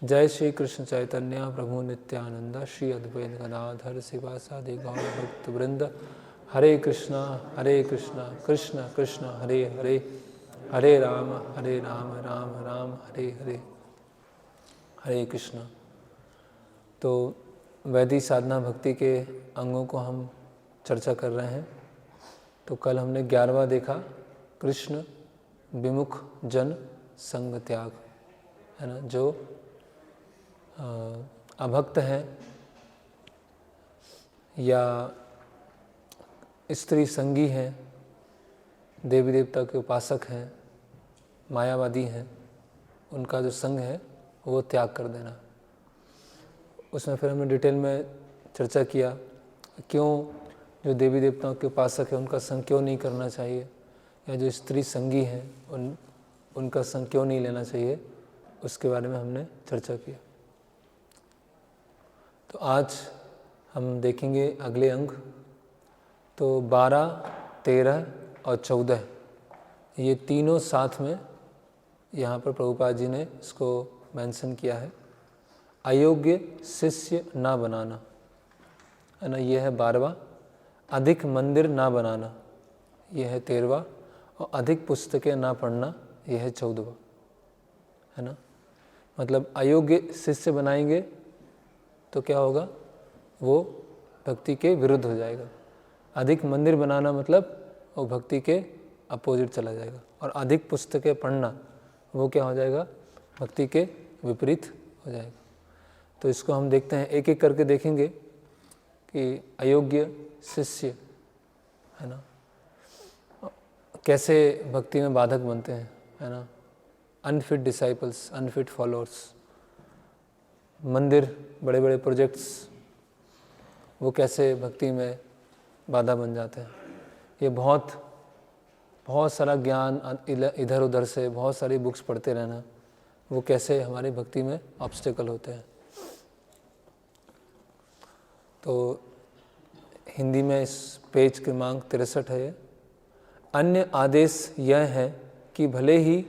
जय श्री कृष्ण चैतन्य प्रभु नित्यानंद श्री अद्वैत गदाधर शिवासादि गौर भक्त वृंद। हरे कृष्णा कृष्ण कृष्ण हरे हरे, हरे राम राम राम हरे हरे, हरे कृष्ण। तो वैदिक साधना भक्ति के अंगों को हम चर्चा कर रहे हैं। तो कल हमने 11वां देखा, कृष्ण विमुख जन संग त्याग, है ना। जो अभक्त हैं या स्त्री संगी हैं, देवी देवता के उपासक हैं, मायावादी हैं, उनका जो संग है वो त्याग कर देना। उसमें फिर हमने डिटेल में चर्चा किया क्यों जो देवी देवताओं के उपासक हैं उनका संग क्यों नहीं करना चाहिए, या जो स्त्री संगी हैं उनका संग क्यों नहीं लेना चाहिए, उसके बारे में हमने चर्चा किया। तो आज हम देखेंगे अगले अंग। तो 12, 13 और 14 ये तीनों साथ में यहाँ पर प्रभुपाद जी ने इसको मेंशन किया है। अयोग्य शिष्य ना बनाना, है ना, ये है 12वां। अधिक मंदिर ना बनाना, ये है 13वां। और अधिक पुस्तकें ना पढ़ना, ये है 14वां, है ना। मतलब अयोग्य शिष्य बनाएंगे तो क्या होगा, वो भक्ति के विरुद्ध हो जाएगा। अधिक मंदिर बनाना मतलब वो भक्ति के अपोजिट चला जाएगा। और अधिक पुस्तकें पढ़ना वो क्या हो जाएगा, भक्ति के विपरीत हो जाएगा। तो इसको हम देखते हैं, एक एक करके देखेंगे कि अयोग्य शिष्य, है ना, कैसे भक्ति में बाधक बनते हैं, है ना। Unfit disciples, unfit followers. मंदिर, बड़े बड़े प्रोजेक्ट्स, वो कैसे भक्ति में बाधा बन जाते हैं। ये बहुत सारा ज्ञान इधर उधर से, बहुत सारी बुक्स पढ़ते रहना, वो कैसे हमारी भक्ति में ऑब्स्टेकल होते हैं। तो हिंदी में इस पेज क्रमांक 63 है। अन्य आदेश यह है कि भले ही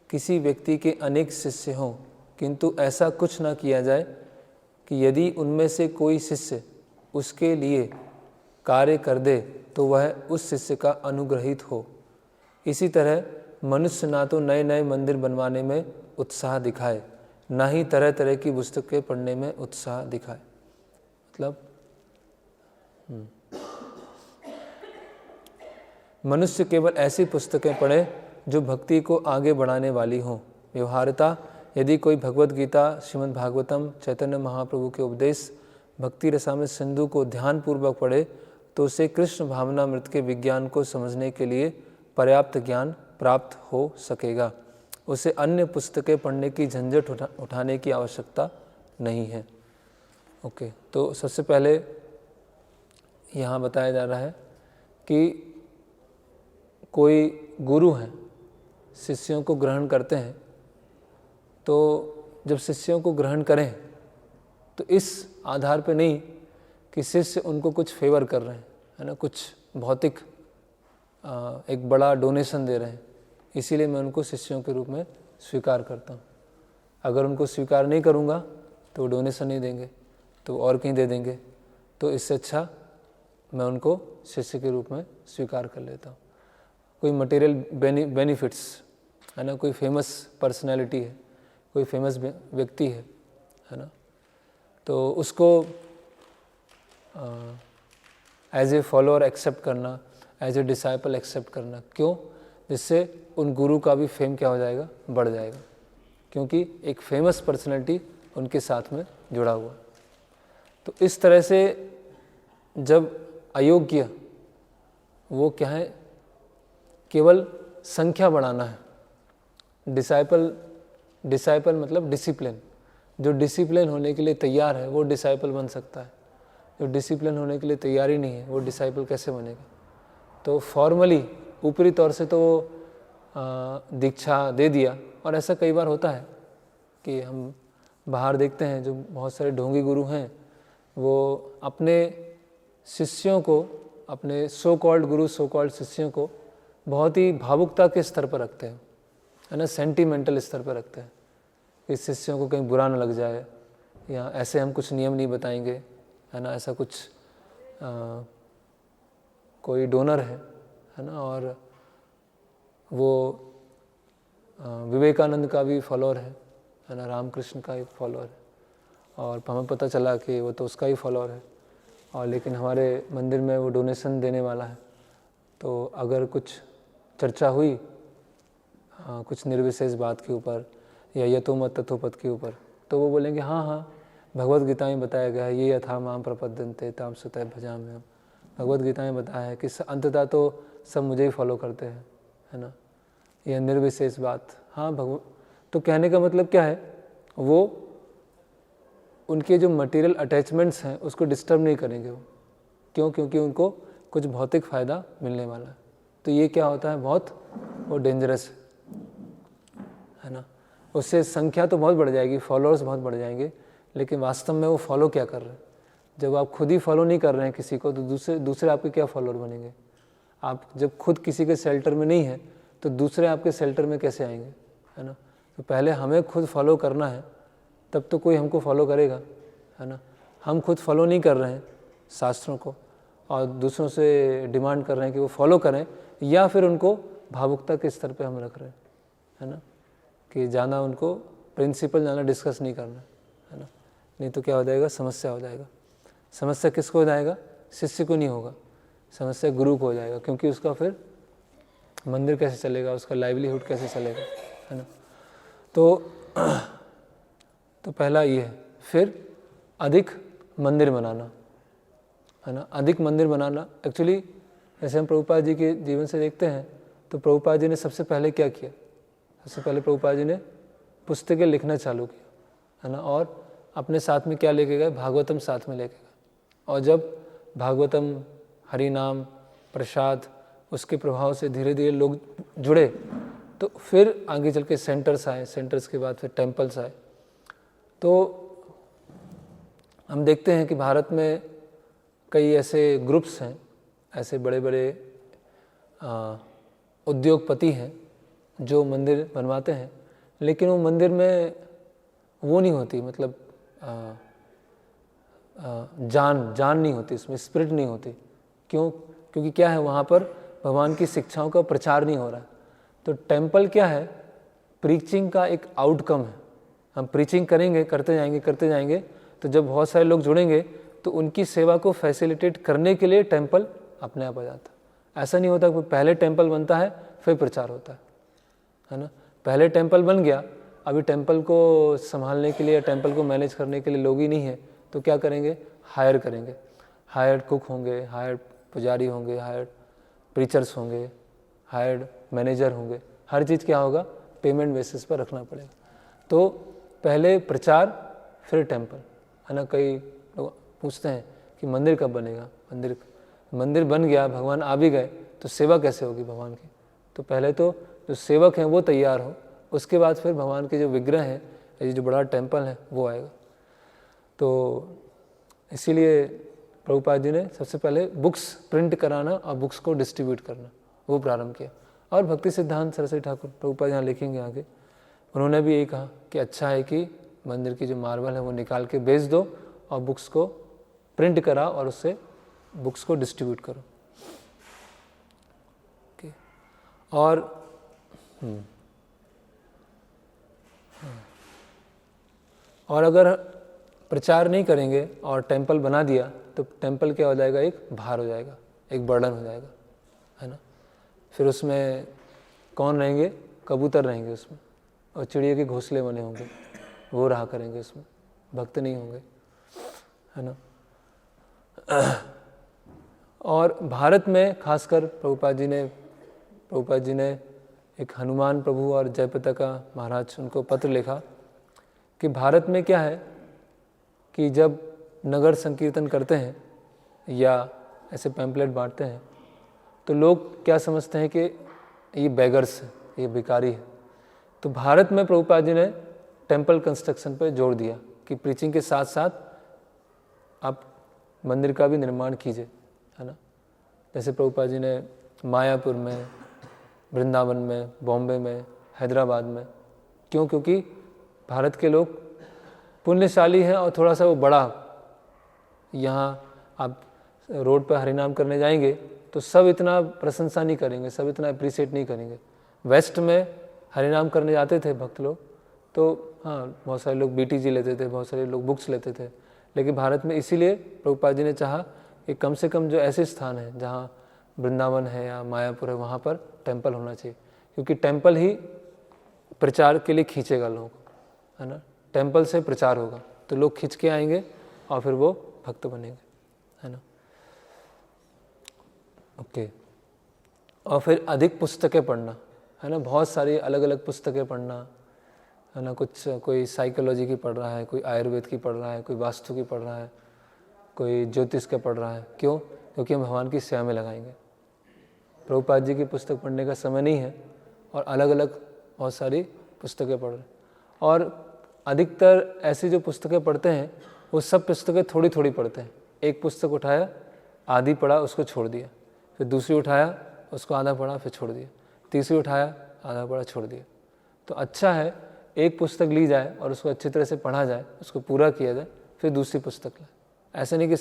किसी व्यक्ति के अनेक शिष्य हों, किंतु ऐसा कुछ ना किया जाए कि यदि उनमें से कोई शिष्य उसके लिए कार्य कर दे तो वह उस शिष्य का अनुग्रहित हो। इसी तरह मनुष्य ना तो नए नए मंदिर बनवाने में उत्साह दिखाए, ना ही तरह तरह की पुस्तकें पढ़ने में उत्साह दिखाए। मतलब मनुष्य केवल ऐसी पुस्तकें पढ़े जो भक्ति को आगे बढ़ाने वाली हों। व्यवहारता यदि कोई भगवत गीता, श्रीमद् भागवतम, चैतन्य महाप्रभु के उपदेश, भक्ति रसामृत सिंधु को ध्यानपूर्वक पढ़े तो उसे कृष्ण भावनामृत के विज्ञान को समझने के लिए पर्याप्त ज्ञान प्राप्त हो सकेगा। उसे अन्य पुस्तकें पढ़ने की झंझट उठाने की आवश्यकता नहीं है। ओके, तो सबसे पहले यहाँ बताया जा रहा है कि कोई गुरु हैं, शिष्यों को ग्रहण करते हैं, तो जब शिष्यों को ग्रहण करें तो इस आधार पे नहीं कि शिष्य उनको कुछ फेवर कर रहे हैं, है ना, कुछ भौतिक एक बड़ा डोनेशन दे रहे हैं, इसीलिए मैं उनको शिष्यों के रूप में स्वीकार करता हूँ। अगर उनको स्वीकार नहीं करूँगा तो वो डोनेशन नहीं देंगे, तो और कहीं दे देंगे। तो इससे अच्छा मैं उनको शिष्य के रूप में स्वीकार कर लेता हूँ। कोई मटेरियल बेनिफिट्स, है ना, कोई फेमस पर्सनैलिटी है, कोई फेमस व्यक्ति है ना, तो उसको एज ए फॉलोअर एक्सेप्ट करना, एज ए डिसाइपल एक्सेप्ट करना। क्यों? जिससे उन गुरु का भी फेम क्या हो जाएगा, बढ़ जाएगा, क्योंकि एक फेमस पर्सनैलिटी उनके साथ में जुड़ा हुआ। तो इस तरह से जब अयोग्य, वो क्या है, केवल संख्या बढ़ाना है। डिसाइपल मतलब डिसिप्लिन। जो डिसिप्लिन होने के लिए तैयार है वो डिसाइपल बन सकता है। जो डिसिप्लिन होने के लिए तैयार ही नहीं है वो डिसाइपल कैसे बनेगा। तो फॉर्मली, ऊपरी तौर से तो दीक्षा दे दिया, और ऐसा कई बार होता है कि हम बाहर देखते हैं जो बहुत सारे ढोंगी गुरु हैं, वो अपने शिष्यों को, अपने सो कॉल्ड गुरु, सो कॉल्ड शिष्यों को बहुत ही भावुकता के स्तर पर रखते हैं, है ना, सेंटिमेंटल स्तर पर रखते हैं कि शिष्यों को कहीं बुरा न लग जाए, या ऐसे हम कुछ नियम नहीं बताएंगे, है ना, ऐसा कुछ कोई डोनर है ना, और वो विवेकानंद का भी फॉलोअर है ना, रामकृष्ण का एक फॉलोअर है, और हमें पता चला कि वो तो उसका ही फॉलोअर है, और लेकिन हमारे मंदिर में वो डोनेशन देने वाला है। तो अगर कुछ चर्चा हुई कुछ निर्विशेष बात के ऊपर या यतोमत तथोपत के ऊपर, तो वो बोलेंगे हाँ हाँ भगवत गीता में बताया गया है, ये यथा माम प्रपद्यन्ते ताम सुतः भजाम्यहम्। भगवत गीता में बताया है कि अंततः तो सब मुझे ही फॉलो करते हैं, है ना, यह निर्विशेष बात। हाँ तो कहने का मतलब क्या है, वो उनके जो मटेरियल अटैचमेंट्स हैं उसको डिस्टर्ब नहीं करेंगे वो। क्यों? क्योंकि उनको कुछ भौतिक फ़ायदा मिलने वाला है। तो ये क्या होता है, बहुत वो डेंजरस है ना। उससे संख्या तो बहुत बढ़ जाएगी, फॉलोअर्स बहुत बढ़ जाएंगे, लेकिन वास्तव में वो फॉलो क्या कर रहे हैं। जब आप खुद ही फॉलो नहीं कर रहे हैं किसी को, तो दूसरे आपके क्या फॉलोअर बनेंगे। आप जब खुद किसी के शेल्टर में नहीं है तो दूसरे आपके शेल्टर में कैसे आएंगे, है ना। तो पहले हमें खुद फॉलो करना है, तब तो कोई हमको फॉलो करेगा, है ना। हम खुद फॉलो नहीं कर रहे हैं शास्त्रों को और दूसरों से डिमांड कर रहे हैं कि वो फॉलो करें, या फिर उनको भावुकता के स्तर पे हम रख रहे हैं, है ना, कि ज़्यादा उनको प्रिंसिपल ज़्यादा डिस्कस नहीं करना, है ना। नहीं तो क्या हो जाएगा, समस्या हो जाएगा। समस्या किसको हो जाएगा, शिष्य को नहीं होगा, समस्या गुरु को हो जाएगा, क्योंकि उसका फिर मंदिर कैसे चलेगा, उसका लाइवलीहुड कैसे चलेगा, है ना। तो पहला ये है। फिर अधिक मंदिर बनाना, है ना। अधिक मंदिर बनाना एक्चुअली जैसे हम प्रभुपाद जी के जीवन से देखते हैं, तो प्रभुपाद जी ने सबसे पहले क्या किया, सबसे पहले प्रभुपाद जी ने पुस्तकें लिखना चालू किया, है ना, और अपने साथ में क्या लेके गए, भागवतम साथ में लेके गए। और जब भागवतम, हरि नाम, प्रसाद, उसके प्रभाव से धीरे धीरे लोग जुड़े, तो फिर आगे चल के सेंटर्स आए, सेंटर्स के बाद फिर टेम्पल्स आए। तो हम देखते हैं कि भारत में कई ऐसे ग्रुप्स हैं, ऐसे बड़े बड़े उद्योगपति हैं जो मंदिर बनवाते हैं, लेकिन वो मंदिर में वो नहीं होती, मतलब जान नहीं होती, इसमें स्पिरिट नहीं होती। क्यों? क्योंकि क्या है, वहाँ पर भगवान की शिक्षाओं का प्रचार नहीं हो रहा है। तो टेम्पल क्या है, प्रीचिंग का एक आउटकम है। हम प्रीचिंग करेंगे, करते जाएंगे, तो जब बहुत सारे लोग जुड़ेंगे तो उनकी सेवा को फैसिलिटेट करने के लिए टेम्पल अपने आप आ जाता है। ऐसा नहीं होता कि पहले टेम्पल बनता है फिर प्रचार होता है ना। पहले टेम्पल बन गया, अभी टेम्पल को संभालने के लिए, टेम्पल को मैनेज करने के लिए लोग ही नहीं है, तो क्या करेंगे, हायर करेंगे। हायर्ड कुक होंगे, हायर्ड पुजारी होंगे, हायर्ड प्रीचर्स होंगे, हायर्ड मैनेजर होंगे। हर चीज़ क्या होगा, पेमेंट बेसिस पर रखना पड़ेगा। तो पहले प्रचार फिर टेम्पल, है ना। कई लोग पूछते हैं कि मंदिर कब बनेगा, मंदिर बन गया, भगवान आ भी गए, तो सेवा कैसे होगी भगवान की। तो पहले तो जो सेवक हैं वो तैयार हो, उसके बाद फिर भगवान के जो विग्रह हैं, ये जो बड़ा टेम्पल है वो आएगा। तो इसीलिए प्रभुपाद जी ने सबसे पहले बुक्स प्रिंट कराना और बुक्स को डिस्ट्रीब्यूट करना वो प्रारंभ किया। और भक्ति सिद्धांत सरस्वती ठाकुर प्रभुपाद यहाँ लिखेंगे आगे, उन्होंने भी यही कहा कि अच्छा है कि मंदिर की जो मार्बल है वो निकाल के बेच दो और बुक्स को प्रिंट करा और उससे बुक्स को डिस्ट्रीब्यूट करो। और अगर प्रचार नहीं करेंगे और टेम्पल बना दिया तो टेम्पल क्या हो जाएगा, एक भार हो जाएगा, एक बर्डन हो जाएगा, है ना। फिर उसमें कौन रहेंगे, कबूतर रहेंगे उसमें, और चिड़िया के घोंसले बने होंगे, वो रहा करेंगे उसमें, भक्त नहीं होंगे, है ना। और भारत में खासकर प्रभुपाद जी ने एक हनुमान प्रभु और जयपताका महाराज, उनको पत्र लिखा कि भारत में क्या है कि जब नगर संकीर्तन करते हैं या ऐसे पैम्पलेट बांटते हैं तो लोग क्या समझते हैं कि ये बेगर्स है, ये भिखारी है। तो भारत में प्रभुपाद जी ने टेम्पल कंस्ट्रक्शन पर जोर दिया कि प्रीचिंग के साथ साथ आप मंदिर का भी निर्माण कीजिए, है ना। जैसे प्रभुपाद जी ने मायापुर में, वृंदावन में, बॉम्बे में, हैदराबाद में, क्योंकि भारत के लोग पुण्यशाली हैं और थोड़ा सा वो बड़ा, यहाँ आप रोड पर हरिनाम करने जाएंगे तो सब इतना प्रशंसा नहीं करेंगे, सब इतना अप्रिशिएट नहीं करेंगे। वेस्ट में हरिनाम करने जाते थे भक्त लोग तो हाँ, बहुत सारे लोग BTG लेते थे, बहुत सारे लोग बुक्स लेते थे, लेकिन भारत में इसीलिए प्रभुपाद जी ने चाहा कि कम से कम जो ऐसे स्थान हैं जहाँ वृंदावन है या मायापुर है वहाँ पर टेम्पल होना चाहिए, क्योंकि टेम्पल ही प्रचार के लिए खींचेगा लोगों को, है ना। टेम्पल से प्रचार होगा तो लोग खींच के आएंगे और फिर वो भक्त बनेंगे, है ना। ओके। और फिर अधिक पुस्तकें पढ़ना, है ना, बहुत सारी अलग अलग पुस्तकें पढ़ना, है ना। कोई साइकोलॉजी की पढ़ रहा है, कोई आयुर्वेद की पढ़ रहा है, कोई वास्तु की पढ़ रहा है, कोई ज्योतिष का पढ़ रहा है। क्यों? क्योंकि हम भगवान की सेवा में लगाएंगे। प्रभुपाद जी की पुस्तक पढ़ने का समय नहीं है और अलग अलग बहुत सारी पुस्तकें पढ़ रहे हैं। और अधिकतर ऐसी जो पुस्तकें पढ़ते हैं वो सब पुस्तकें थोड़ी थोड़ी पढ़ते हैं। एक पुस्तक उठाया, आधी पढ़ा, उसको छोड़ दिया, फिर दूसरी उठाया, उसको आधा पढ़ा, फिर छोड़ दिया, तीसरी उठाया, आधा पढ़ा, छोड़ दिया। तो अच्छा है एक पुस्तक ली जाए और उसको अच्छी तरह से पढ़ा जाए, उसको पूरा किया जाए, फिर दूसरी पुस्तक लाए। ऐसे नहीं कि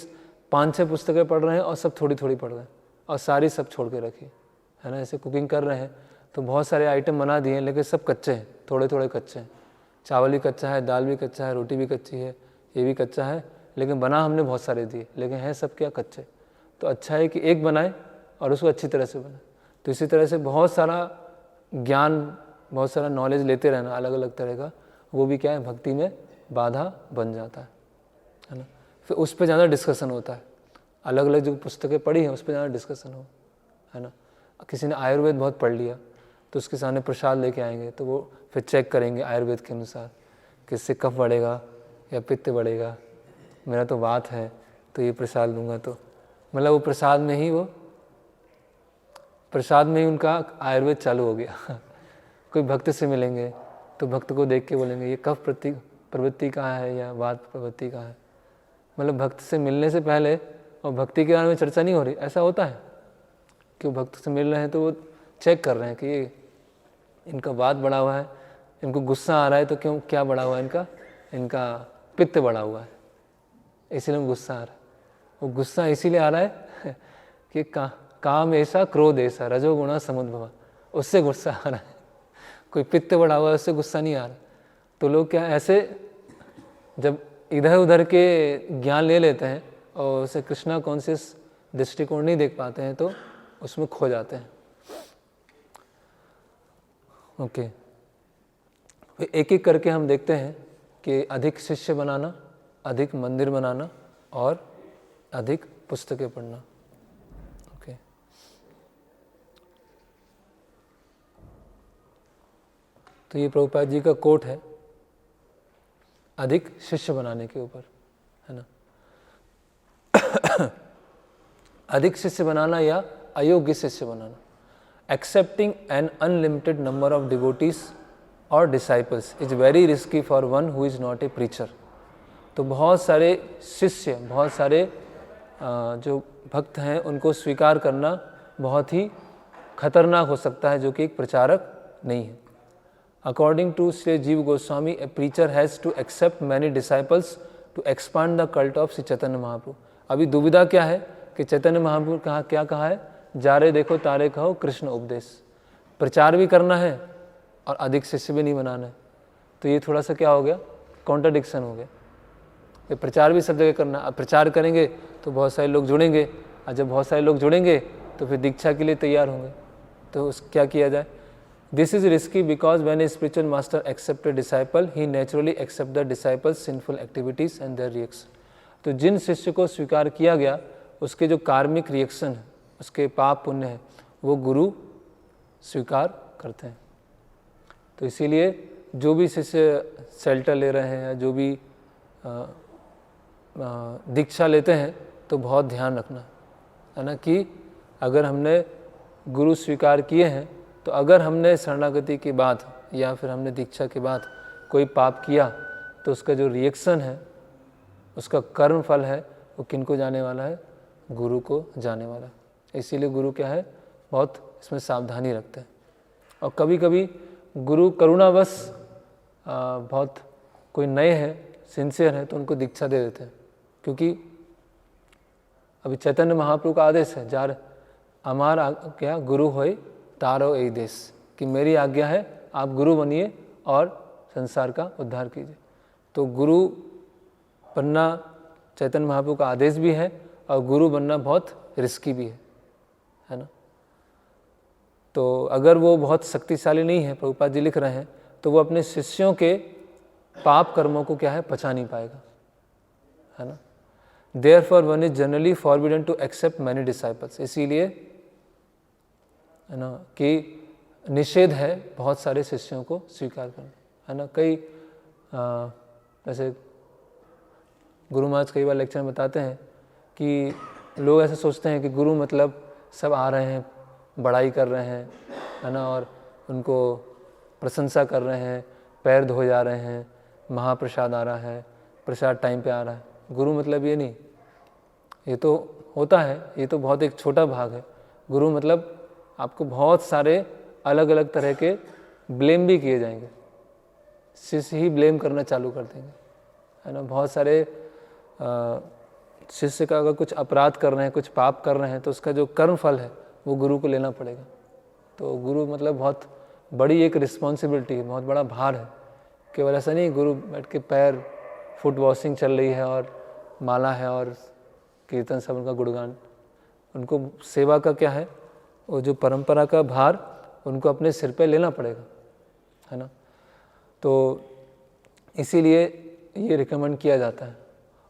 5-6 पुस्तकें पढ़ रहे हैं और सब थोड़ी थोड़ी पढ़ रहे हैं और सारी सब छोड़ के रखी, है ना। ऐसे कुकिंग कर रहे हैं तो बहुत सारे आइटम बना दिए हैं लेकिन सब कच्चे हैं, थोड़े थोड़े कच्चे हैं। चावल भी कच्चा है, दाल भी कच्चा है, रोटी भी कच्ची है, ये भी कच्चा है, लेकिन बना हमने बहुत सारे दिए, लेकिन हैं सब क्या कच्चे। तो अच्छा है कि एक बनाए और उसको अच्छी तरह से बनाए। तो इसी तरह से बहुत सारा ज्ञान, बहुत सारा नॉलेज लेते रहना अलग अलग तरह का, वो भी क्या है, भक्ति में बाधा बन जाता है ना। फिर उस पर ज़्यादा डिस्कशन होता है, अलग अलग जो पुस्तकें पढ़ी हैं उस पर ज़्यादा डिस्कशन हो, है ना। किसी ने आयुर्वेद बहुत पढ़ लिया तो उसके सामने प्रसाद लेके आएंगे तो वो फिर चेक करेंगे आयुर्वेद के अनुसार कि इससे कफ बढ़ेगा या पित्त बढ़ेगा। मेरा तो वात है तो ये प्रसाद लूँगा, तो मतलब वो प्रसाद में ही उनका आयुर्वेद चालू हो गया। कोई भक्त से मिलेंगे तो भक्त को देख के बोलेंगे ये कफ प्रवृत्ति कहाँ है या वात प्रवृत्ति कहाँ है। मतलब भक्त से मिलने से पहले और भक्ति के बारे में चर्चा नहीं हो रही, ऐसा होता है। क्यों? भक्त से मिल रहे हैं तो वो चेक कर रहे हैं कि ये इनका वात बढ़ा हुआ है, इनको गुस्सा आ रहा है तो क्यों, क्या बढ़ा हुआ है इनका पित्त बढ़ा हुआ है, इसीलिए गुस्सा आ रहा है। वो गुस्सा इसीलिए आ रहा है कि काम ऐसा, क्रोध ऐसा, रजोगुणा समुद्भवा, उससे गुस्सा आ रहा है। कोई पित्त बढ़ा हुआ है उससे गुस्सा नहीं आ रहा। तो लोग क्या ऐसे जब इधर उधर के ज्ञान ले लेते हैं और उसे कृष्णा कॉन्शियस दृष्टिकोण नहीं देख पाते हैं तो उसमें खो जाते हैं। ओके। एक एक करके हम देखते हैं कि अधिक शिष्य बनाना, अधिक मंदिर बनाना और अधिक पुस्तकें पढ़ना। ओके। तो ये प्रभुपाद जी का कोट है अधिक शिष्य बनाने के ऊपर, है ना। अधिक शिष्य बनाना या अयोग्य शिष्य बनाना। Accepting an unlimited number of devotees or disciples is very risky for one who is not a preacher. तो बहुत सारे शिष्य, बहुत सारे जो भक्त हैं उनको स्वीकार करना बहुत ही खतरनाक हो सकता है, जो कि एक प्रचारक नहीं है। According to Sri Jiva Goswami, a preacher has to accept many disciples to expand the cult of Sri Chaitanya Mahaprabhu. अभी दुविधा क्या है कि चैतन्य महाप्रभु क्या कहा है, जा रे देखो तारे कहो कृष्ण उपदेश। प्रचार भी करना है और अधिक शिष्य भी नहीं बनाना है, तो ये थोड़ा सा क्या हो गया, कॉन्ट्राडिक्शन हो गया। ये प्रचार भी सब जगह करना, अब प्रचार करेंगे तो बहुत सारे लोग जुड़ेंगे, और जब बहुत सारे लोग जुड़ेंगे तो फिर दीक्षा के लिए तैयार होंगे, तो क्या किया जाए। This is risky because when a spiritual master accept a disciple he naturally accept the disciple's sinful activities and their reaction. तो जिन शिष्य को स्वीकार किया गया उसके जो कार्मिक रिएक्शन है, उसके पाप पुण्य है, वो गुरु स्वीकार करते हैं। तो इसीलिए जो भी शिष्य शेल्टर ले रहे हैं या जो भी दीक्षा लेते हैं तो बहुत ध्यान रखना है ना, कि अगर हमने गुरु स्वीकार किए हैं तो अगर हमने शरणागति के बाद या फिर हमने दीक्षा के बाद कोई पाप किया तो उसका जो रिएक्शन है, उसका कर्म फल है, वो किनको जाने वाला है, गुरु को जाने वाला है। इसीलिए गुरु क्या है, बहुत इसमें सावधानी रखते हैं। और कभी कभी गुरु करुणावश बहुत कोई नए हैं, सिंसियर हैं, तो उनको दीक्षा दे देते हैं, क्योंकि अभी चैतन्य महाप्रभु का आदेश है, जार हमारा क्या गुरु होए तारो ए देश, कि मेरी आज्ञा है आप गुरु बनिए और संसार का उद्धार कीजिए। तो गुरु बनना चैतन्य महाप्रभु का आदेश भी है और गुरु बनना बहुत रिस्की भी है ना। तो अगर वो बहुत शक्तिशाली नहीं है, प्रभुपाद जी लिख रहे हैं, तो वो अपने शिष्यों के पाप कर्मों को क्या है पचा नहीं पाएगा, है ना। Therefore one is generally forbidden to accept many disciples, इसीलिए है ना कि निषेध है बहुत सारे शिष्यों को स्वीकार करना, है ना। कई जैसे गुरु महाराज कई बार लेक्चर में बताते हैं कि लोग ऐसे सोचते हैं कि गुरु मतलब सब आ रहे हैं, बड़ाई कर रहे हैं, है ना, और उनको प्रशंसा कर रहे हैं, पैर धो जा रहे हैं, महाप्रसाद आ रहा है, प्रसाद टाइम पे आ रहा है। गुरु मतलब ये नहीं, ये तो होता है, ये तो बहुत एक छोटा भाग है। गुरु मतलब आपको बहुत सारे अलग अलग तरह के ब्लेम भी किए जाएंगे, शिष्य ही ब्लेम करना चालू कर देंगे, है ना। बहुत सारे शिष्य का अगर कुछ अपराध कर रहे हैं, कुछ पाप कर रहे हैं, तो उसका जो कर्म फल है वो गुरु को लेना पड़ेगा। तो गुरु मतलब बहुत बड़ी एक रिस्पॉन्सिबिलिटी है, बहुत बड़ा भार है। केवल ऐसा नहीं गुरु बैठ के पैर फुट वॉशिंग चल रही है और माला है और कीर्तन सब उनका गुणगान, उनको सेवा का क्या है, वो जो परंपरा का भार उनको अपने सिर पे लेना पड़ेगा, है ना। तो इसीलिए ये रिकमेंड किया जाता है,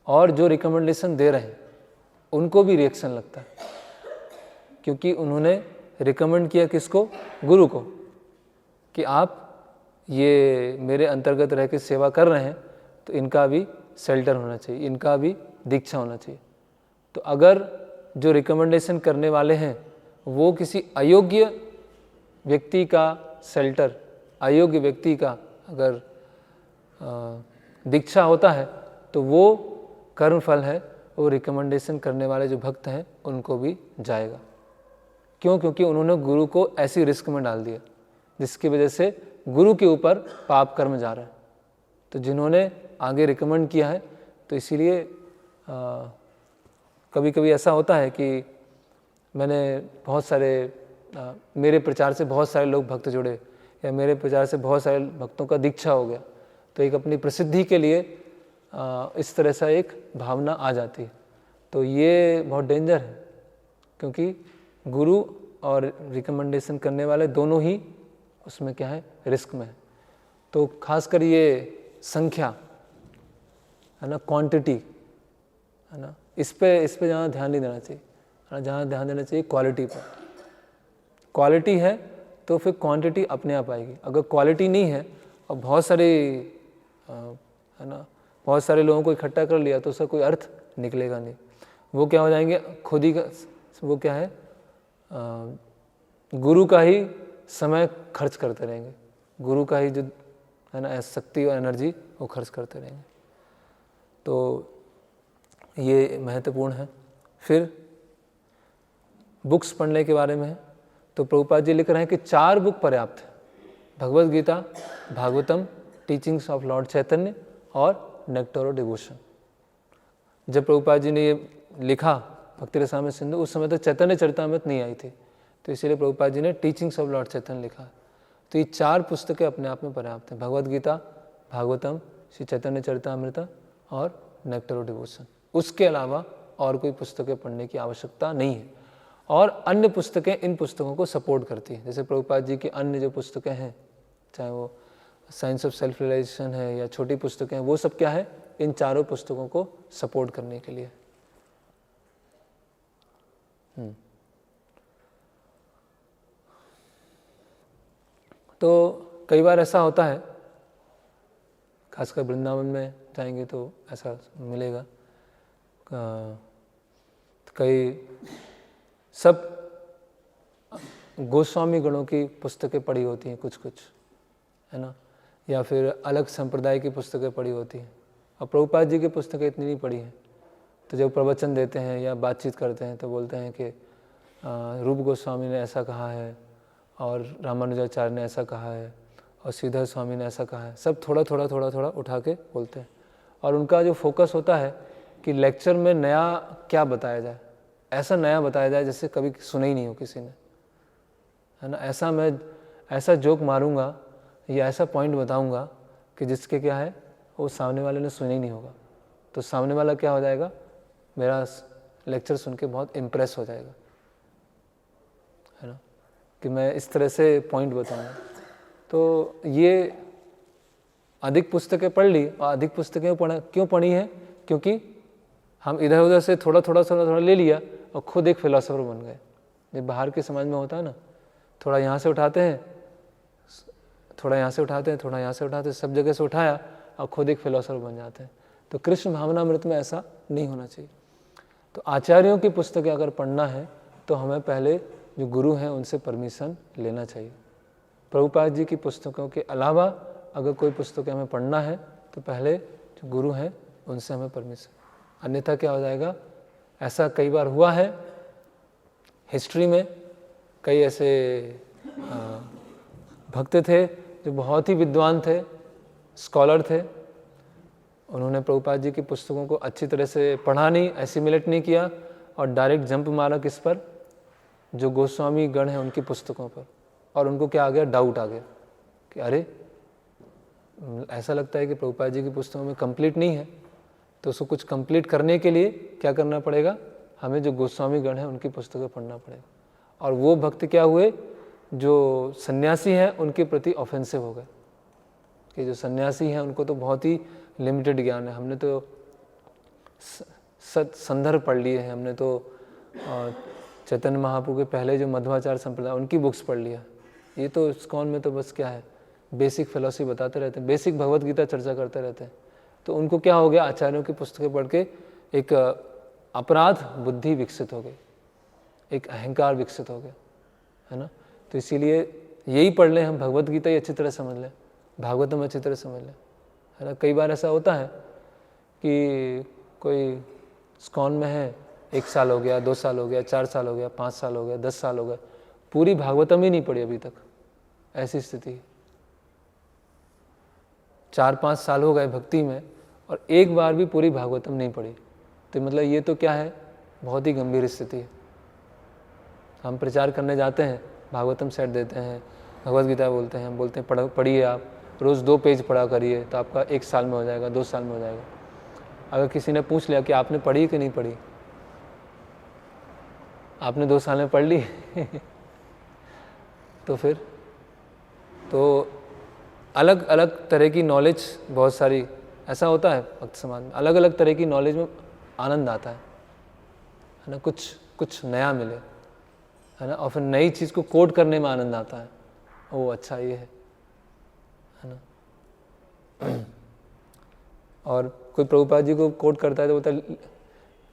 और जो रिकमेंडेशन दे रहे हैं उनको भी रिएक्शन लगता है, क्योंकि उन्होंने रिकमेंड किया किसको, गुरु को, कि आप ये मेरे अंतर्गत रह के सेवा कर रहे हैं तो इनका भी शेल्टर होना चाहिए, इनका भी दीक्षा होना चाहिए। तो अगर जो रिकमेंडेशन करने वाले हैं वो किसी अयोग्य व्यक्ति का शेल्टर, अयोग्य व्यक्ति का अगर दीक्षा होता है तो वो कर्म फल है, वो रिकमेंडेशन करने वाले जो भक्त हैं उनको भी जाएगा। क्यों? क्योंकि उन्होंने गुरु को ऐसी रिस्क में डाल दिया जिसकी वजह से गुरु के ऊपर पाप कर्म जा रहा है। तो जिन्होंने आगे रिकमेंड किया है, तो इसीलिए कभी कभी ऐसा होता है कि मैंने बहुत सारे मेरे प्रचार से बहुत सारे लोग भक्त जुड़े, या मेरे प्रचार से बहुत सारे भक्तों का दीक्षा हो गया, तो एक अपनी प्रसिद्धि के लिए इस तरह सा एक भावना आ जाती है। तो ये बहुत डेंजर है, क्योंकि गुरु और रिकमेंडेशन करने वाले दोनों ही उसमें क्या है, रिस्क में है। तो खासकर ये संख्या है ना, क्वांटिटी है ना, इस पे ज़्यादा ध्यान नहीं देना चाहिए, है ना। जहाँ ध्यान देना चाहिए क्वालिटी पर। क्वालिटी है तो फिर क्वांटिटी अपने आप आएगी। अगर क्वालिटी नहीं है और बहुत सारे है ना, बहुत सारे लोगों को इकट्ठा कर लिया तो उसका कोई अर्थ निकलेगा नहीं। वो क्या हो जाएंगे, खुद ही का वो क्या है, गुरु का ही समय खर्च करते रहेंगे, गुरु का ही जो है ना शक्ति और एनर्जी वो खर्च करते रहेंगे। तो ये महत्वपूर्ण है। फिर बुक्स पढ़ने के बारे में है, तो प्रभुपाद जी लिख रहे हैं कि 4 बुक पर्याप्त है, Bhagavad Gita, Bhagavatam, teachings of Lord Chaitanya और नेक्टर ऑफ डिवोशन। जब प्रभुपाद जी ने ये लिखा भक्ति रसामृत सिंधु, उस समय तो चैतन्य चरितामृत नहीं आई थी, तो इसीलिए प्रभुपाद जी ने टीचिंग्स ऑफ लॉर्ड चैतन्य लिखा। तो ये 4 पुस्तकें अपने आप में पर्याप्त हैं, भगवद गीता, भागवतम, श्री चैतन्य चरितामृत और नेक्टर ऑफ डिवोशन। उसके अलावा और कोई पुस्तकें पढ़ने की आवश्यकता नहीं है। और अन्य पुस्तकें इन पुस्तकों को सपोर्ट करती हैं। जैसे प्रभुपाद जी की अन्य जो पुस्तकें हैं, चाहे वो साइंस ऑफ सेल्फ रियलाइजेशन है या छोटी पुस्तकें हैं, वो सब क्या है, इन 4 पुस्तकों को सपोर्ट करने के लिए। तो कई बार ऐसा होता है, खासकर वृंदावन में जाएंगे तो ऐसा मिलेगा, कई सब गोस्वामी गणों की पुस्तकें पढ़ी होती हैं कुछ कुछ, है ना, या फिर अलग संप्रदाय की पुस्तकें पढ़ी होती हैं, और प्रभुपाद जी की पुस्तकें इतनी नहीं पढ़ी हैं। तो जब प्रवचन देते हैं या बातचीत करते हैं तो बोलते हैं कि रूप गोस्वामी ने ऐसा कहा है और रामानुजाचार्य ने ऐसा कहा है और श्रीधर स्वामी ने ऐसा कहा है, सब थोड़ा थोड़ा थोड़ा थोड़ा उठा के बोलते हैं। और उनका जो फोकस होता है कि लेक्चर में नया क्या बताया जाए, ऐसा नया बताया जाए जैसे कभी सुना ही नहीं हो किसी ने, है ना। ऐसा मैं ऐसा जोक मारूंगा या ऐसा पॉइंट बताऊंगा कि जिसके क्या है वो सामने वाले ने सुना ही नहीं होगा, तो सामने वाला क्या हो जाएगा, मेरा लेक्चर सुन के बहुत इम्प्रेस हो जाएगा, है ना, कि मैं इस तरह से पॉइंट बताऊंगा। तो ये अधिक पुस्तकें पढ़ ली, और अधिक पुस्तकें क्यों पढ़ी हैं, क्योंकि हम इधर उधर से थोड़ा थोड़ा थोड़ा थोड़ा ले लिया और खुद एक फिलोसोफर बन गए। ये बाहर के समाज में होता है ना, थोड़ा यहाँ से उठाते हैं, थोड़ा यहाँ से उठाते हैं, थोड़ा यहाँ से उठाते हैं, सब जगह से उठाया और खुद एक फिलोसोफर बन जाते हैं। तो कृष्ण भावनामृत में ऐसा नहीं होना चाहिए। तो आचार्यों की पुस्तकें अगर पढ़ना है तो हमें पहले जो गुरु हैं उनसे परमिशन लेना चाहिए। प्रभुपाद जी की पुस्तकों के अलावा अगर कोई पुस्तकें हमें पढ़ना है तो पहले जो गुरु हैं उनसे हमें परमिशन, अन्यथा क्या हो जाएगा, ऐसा कई बार हुआ है हिस्ट्री में। कई ऐसे भक्त थे जो बहुत ही विद्वान थे, स्कॉलर थे, उन्होंने प्रभुपाद जी की पुस्तकों को अच्छी तरह से पढ़ा नहीं, एसिमिलेट नहीं किया और डायरेक्ट जंप मारा किस पर, जो गोस्वामी गण हैं उनकी पुस्तकों पर। और उनको क्या आ गया, डाउट आ गया कि अरे ऐसा लगता है कि प्रभुपाद जी की पुस्तकों में कंप्लीट नहीं है, तो उसको कुछ कंप्लीट करने के लिए क्या करना पड़ेगा, हमें जो गोस्वामी गण हैं उनकी पुस्तकें पढ़ना पड़ेगा। और वो भक्त क्या हुए, जो सन्यासी हैं उनके प्रति ऑफेंसिव हो गए कि जो सन्यासी हैं उनको तो बहुत ही लिमिटेड ज्ञान है, हमने तो संदर्भ पढ़ लिए हैं, हमने तो चैतन्य महाप्रभु के पहले जो मध्वाचार्य संप्रदाय उनकी बुक्स पढ़ लिया, ये तो इस्कॉन में तो बस क्या है, बेसिक फिलॉसफी बताते रहते हैं, बेसिक भगवत गीता चर्चा करते रहते हैं। तो उनको क्या हो गया, आचार्यों की पुस्तकें पढ़ के एक अपराध बुद्धि विकसित हो गई, एक अहंकार विकसित हो गया, है ना। तो इसीलिए यही पढ़ लें हम, भगवत गीता ही अच्छी तरह समझ लें, भागवतम अच्छी तरह समझ लें, है ना। कई बार ऐसा होता है कि कोई इस्कॉन में है, 1 साल हो गया, 2 साल हो गया, 4 साल हो गया, 5 साल हो गया, 10 साल हो गए, पूरी भागवतम ही नहीं पढ़ी अभी तक, ऐसी स्थिति। 4-5 साल हो गए भक्ति में और एक बार भी पूरी भागवतम नहीं पढ़ी, तो मतलब ये तो क्या है, बहुत ही गंभीर स्थिति है। हम प्रचार करने जाते हैं, भागवतम सेट देते हैं, भगवत गीता बोलते हैं, हम बोलते हैं पढ़िए, आप रोज़ 2 पेज पढ़ा करिए तो आपका 1 साल में हो जाएगा, 2 साल में हो जाएगा। अगर किसी ने पूछ लिया कि आपने पढ़ी कि नहीं पढ़ी, आपने 2 साल में पढ़ ली तो फिर तो अलग अलग तरह की नॉलेज, बहुत सारी ऐसा होता है भक्त समाज में, अलग अलग तरह की नॉलेज में आनंद आता है ना, कुछ नया मिले, है ना। और फिर नई चीज़ को कोड करने में आनंद आता है, ओ अच्छा ये है ना। और कोई प्रभुपाद जी को कोड करता है तो बोलता है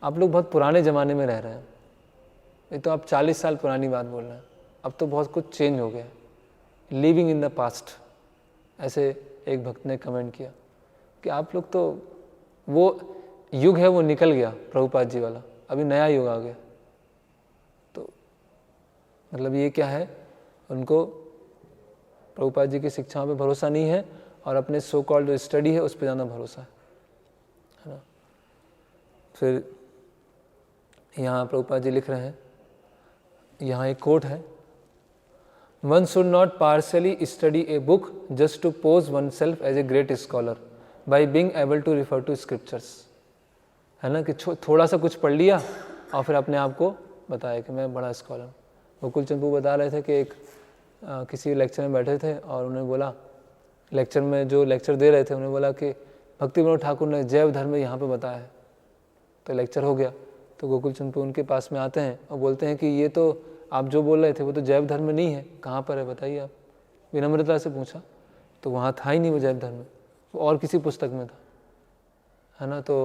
आप लोग बहुत पुराने ज़माने में रह रहे हैं, ये तो आप 40 साल पुरानी बात बोल रहे हैं, अब तो बहुत कुछ चेंज हो गया, लिविंग इन द पास्ट। ऐसे एक भक्त ने कमेंट किया कि आप लोग तो, वो युग है वो निकल गया प्रभुपाद जी वाला, अभी नया युग आ गया। तो मतलब ये क्या है, उनको प्रभुपाद जी की शिक्षाओं पे भरोसा नहीं है और अपने सो कॉल्ड जो स्टडी है उस पर ज़्यादा भरोसा है ना। फिर यहाँ प्रभुपाद जी लिख रहे हैं, यहाँ एक कोट है, one should not partially study a book just to pose one self as a great scholar by being able to refer to scriptures, है ना, कि थोड़ा सा कुछ पढ़ लिया और फिर अपने आप को बताया कि मैं बड़ा स्कॉलर। गोकुल चंपू बता रहे थे कि एक किसी लेक्चर में बैठे थे और उन्हें बोला, लेक्चर में जो लेक्चर दे रहे थे उन्हें बोला कि भक्ति विनोद ठाकुर ने जैव धर्म यहाँ पे बताया है। तो लेक्चर हो गया तो गोकुल चंपू उनके पास में आते हैं और बोलते हैं कि ये तो आप जो बोल रहे थे वो तो जैव धर्म में नहीं है, कहाँ पर है बताइए आप। विनम्रता से पूछा तो वहाँ था ही नहीं वो जैव धर्म में, वो और किसी पुस्तक में था, है ना। तो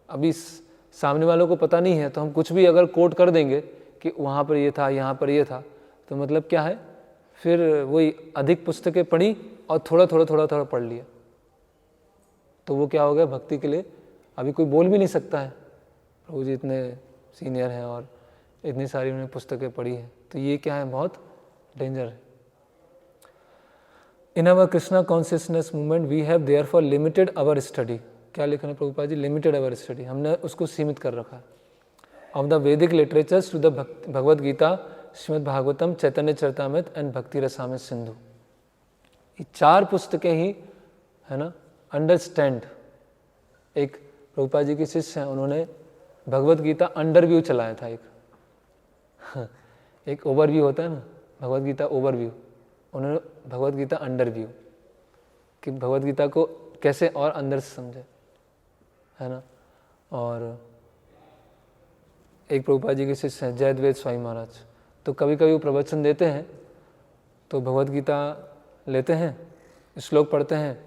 अभी सामने वालों को पता नहीं है तो हम कुछ भी अगर कोट कर देंगे कि वहाँ पर ये था, यहाँ पर ये था, तो मतलब क्या है, फिर वही अधिक पुस्तकें पढ़ी और थोड़ा थोड़ा पढ़ लिया, तो वो क्या हो गया, भक्ति के लिए अभी कोई बोल भी नहीं सकता है। प्रभु जी इतने सीनियर हैं और इतनी सारी उन्होंने पुस्तकें पढ़ी हैं, तो ये क्या है, बहुत डेंजर है। In our Krishna consciousness movement we have therefore limited our study. क्या लिखा है Prabhupada ji? Limited our study, हमने उसको सीमित कर रखा है। Of the Vedic literatures to the Bhagavad Gita, Shrimad Bhagavatam, Chaitanya Charitamrita and Bhakti Rasamrita Sindhu. ये 4 पुस्तकें ही है ना अंडरस्टैंड। एक प्रभुपाद जी के शिष्य हैं, उन्होंने भगवद गीता अंडरव्यू चलाया था। एक ओवरव्यू होता है ना, भगवद गीता ओवरव्यू, उन्होंने भगवद गीता अंडरव्यू, कि भगवद गीता को कैसे और अंदर से समझे, है ना। और एक प्रभुपाद जी के शिष्य हैं जयद्वैत स्वामी महाराज, तो कभी कभी वो प्रवचन देते हैं तो भगवद गीता लेते हैं, श्लोक पढ़ते हैं,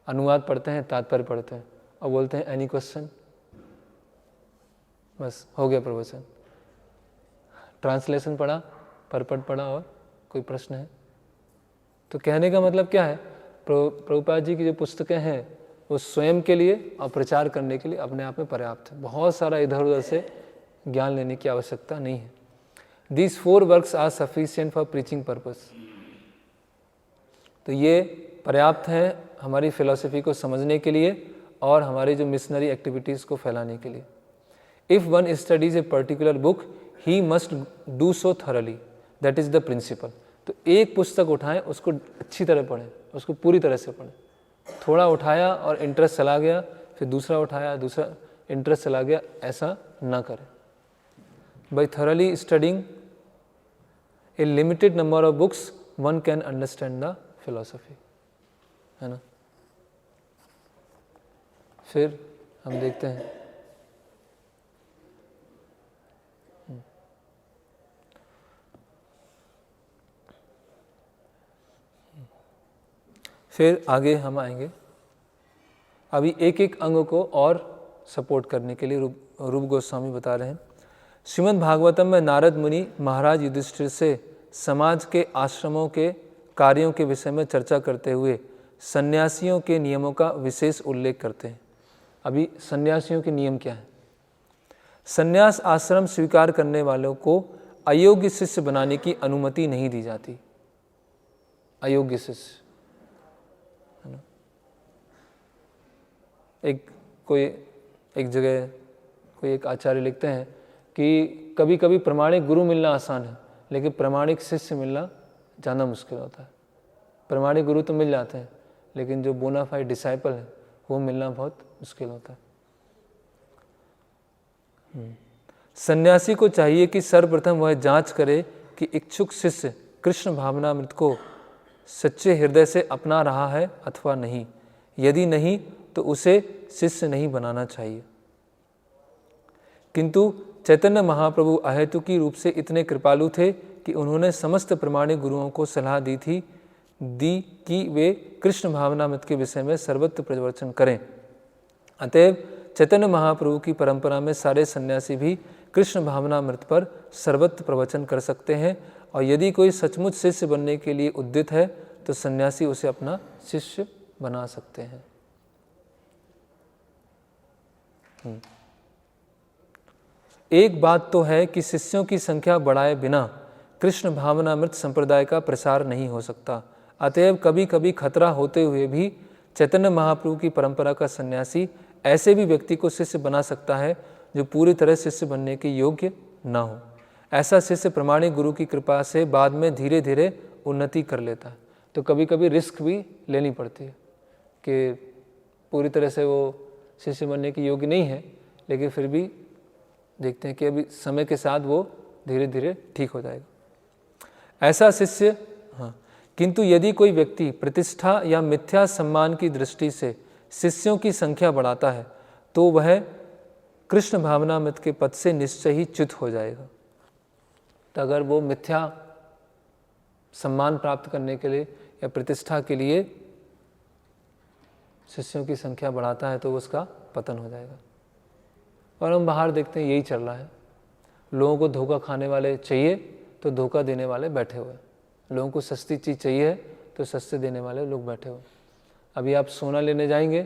अनुवाद पढ़ते हैं, तात्पर्य पढ़ते हैं और बोलते हैं एनी क्वेश्चन, बस हो गया प्रवचन। ट्रांसलेशन पढ़ा, परपट पढ़ा और कोई प्रश्न है। तो कहने का मतलब क्या है, प्रभुपाद जी की जो पुस्तकें हैं वो स्वयं के लिए और प्रचार करने के लिए अपने आप में पर्याप्त है। बहुत सारा इधर उधर से ज्ञान लेने की आवश्यकता नहीं है। These 4 works are sufficient for preaching purpose। तो ये पर्याप्त है हमारी फिलॉसफी को समझने के लिए और हमारी जो मिशनरी एक्टिविटीज़ को फैलाने के लिए। If one studies a particular book, he must do so thoroughly, that is the principle। तो एक पुस्तक उठाएं, उसको अच्छी तरह पढ़ें, उसको पूरी तरह से पढ़ें। थोड़ा उठाया और इंटरेस्ट चला गया, फिर दूसरा उठाया, दूसरा इंटरेस्ट चला गया, ऐसा ना करें। By thoroughly studying a limited number of books, one can understand the philosophy, है ना। फिर हम देखते हैं फिर आगे हम आएंगे। अभी एक एक अंग को और सपोर्ट करने के लिए रूप गोस्वामी बता रहे हैं। श्रीमद् भागवतम में नारद मुनि महाराज युधिष्ठिर से समाज के आश्रमों के कार्यों के विषय में चर्चा करते हुए सन्यासियों के नियमों का विशेष उल्लेख करते हैं। अभी सन्यासियों के नियम क्या हैं? सन्यास आश्रम स्वीकार करने वालों को अयोग्य शिष्य बनाने की अनुमति नहीं दी जाती। अयोग्य शिष्य, है ना। एक जगह कोई एक आचार्य लिखते हैं कि कभी कभी प्रमाणिक गुरु मिलना आसान है, लेकिन प्रमाणिक शिष्य मिलना ज़्यादा मुश्किल होता है। प्रमाणिक गुरु तो मिल जाते हैं, लेकिन जो बोनाफाइड डिसाइपल है वो मिलना बहुत मुश्किल होता है। सन्यासी को चाहिए कि सर्वप्रथम वह जांच करे कि इच्छुक शिष्य कृष्ण भावनामृत को सच्चे हृदय से अपना रहा है अथवा नहीं। यदि नहीं तो उसे शिष्य नहीं बनाना चाहिए। किंतु चैतन्य महाप्रभु अहेतुकी रूप से इतने कृपालु थे कि उन्होंने समस्त प्रमाणिक गुरुओं को सलाह दी कि वे कृष्ण भावनामृत के विषय में सर्वत्र प्रवचन करें। अतएव चैतन्य महाप्रभु की परंपरा में सारे सन्यासी भी कृष्ण भावनामृत पर सर्वत्र प्रवचन कर सकते हैं, और यदि कोई सचमुच शिष्य बनने के लिए उद्यत है तो सन्यासी उसे अपना शिष्य बना सकते हैं। एक बात तो है कि शिष्यों की संख्या बढ़ाए बिना कृष्ण भावनामृत संप्रदाय का प्रसार नहीं हो सकता। अतएव कभी कभी खतरा होते हुए भी चैतन्य महाप्रभु की परंपरा का सन्यासी ऐसे भी व्यक्ति को शिष्य बना सकता है जो पूरी तरह शिष्य बनने के योग्य न हो। ऐसा शिष्य प्रमाणिक गुरु की कृपा से बाद में धीरे धीरे उन्नति कर लेता है। तो कभी कभी रिस्क भी लेनी पड़ती है कि पूरी तरह से वो शिष्य बनने के योग्य नहीं है, लेकिन फिर भी देखते हैं कि अभी समय के साथ वो धीरे धीरे ठीक हो जाएगा। ऐसा शिष्य किंतु यदि कोई व्यक्ति प्रतिष्ठा या मिथ्या सम्मान की दृष्टि से शिष्यों की संख्या बढ़ाता है तो वह कृष्ण भावनामृत के पद से निश्चय ही च्युत हो जाएगा। तो अगर वो मिथ्या सम्मान प्राप्त करने के लिए या प्रतिष्ठा के लिए शिष्यों की संख्या बढ़ाता है तो उसका पतन हो जाएगा। और हम बाहर देखते हैं यही चल रहा है। लोगों को धोखा खाने वाले चाहिए तो धोखा देने वाले बैठे हुए। लोगों को सस्ती चीज़ चाहिए तो सस्ते देने वाले लोग बैठे हुए। अभी आप सोना लेने जाएंगे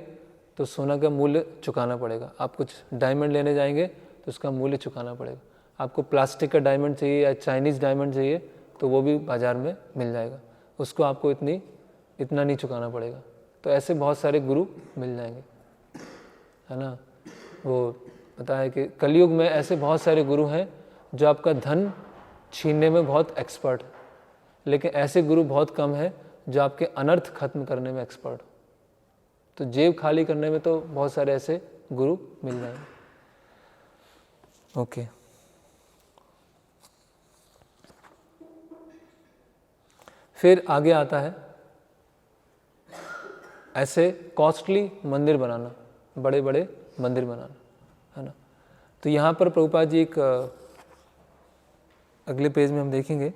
तो सोना का मूल्य चुकाना पड़ेगा। आप कुछ डायमंड लेने जाएंगे तो उसका मूल्य चुकाना पड़ेगा। आपको प्लास्टिक का डायमंड चाहिए या चाइनीज़ डायमंड चाहिए तो वो भी बाज़ार में मिल जाएगा। उसको आपको इतनी इतना नहीं चुकाना पड़ेगा। तो ऐसे बहुत सारे गुरु मिल जाएंगे, है ना। वो पता है कि कलयुग में ऐसे बहुत सारे गुरु हैं जो आपका धन छीनने में बहुत एक्सपर्ट है, लेकिन ऐसे गुरु बहुत कम है जो आपके अनर्थ खत्म करने में एक्सपर्ट हो। तो जेब खाली करने में तो बहुत सारे ऐसे गुरु मिल जाएंगे। ओके, फिर आगे आता है ऐसे कॉस्टली मंदिर बनाना, बड़े बड़े मंदिर बनाना, है ना। तो यहाँ पर प्रभुपाद जी एक अगले पेज में हम देखेंगे,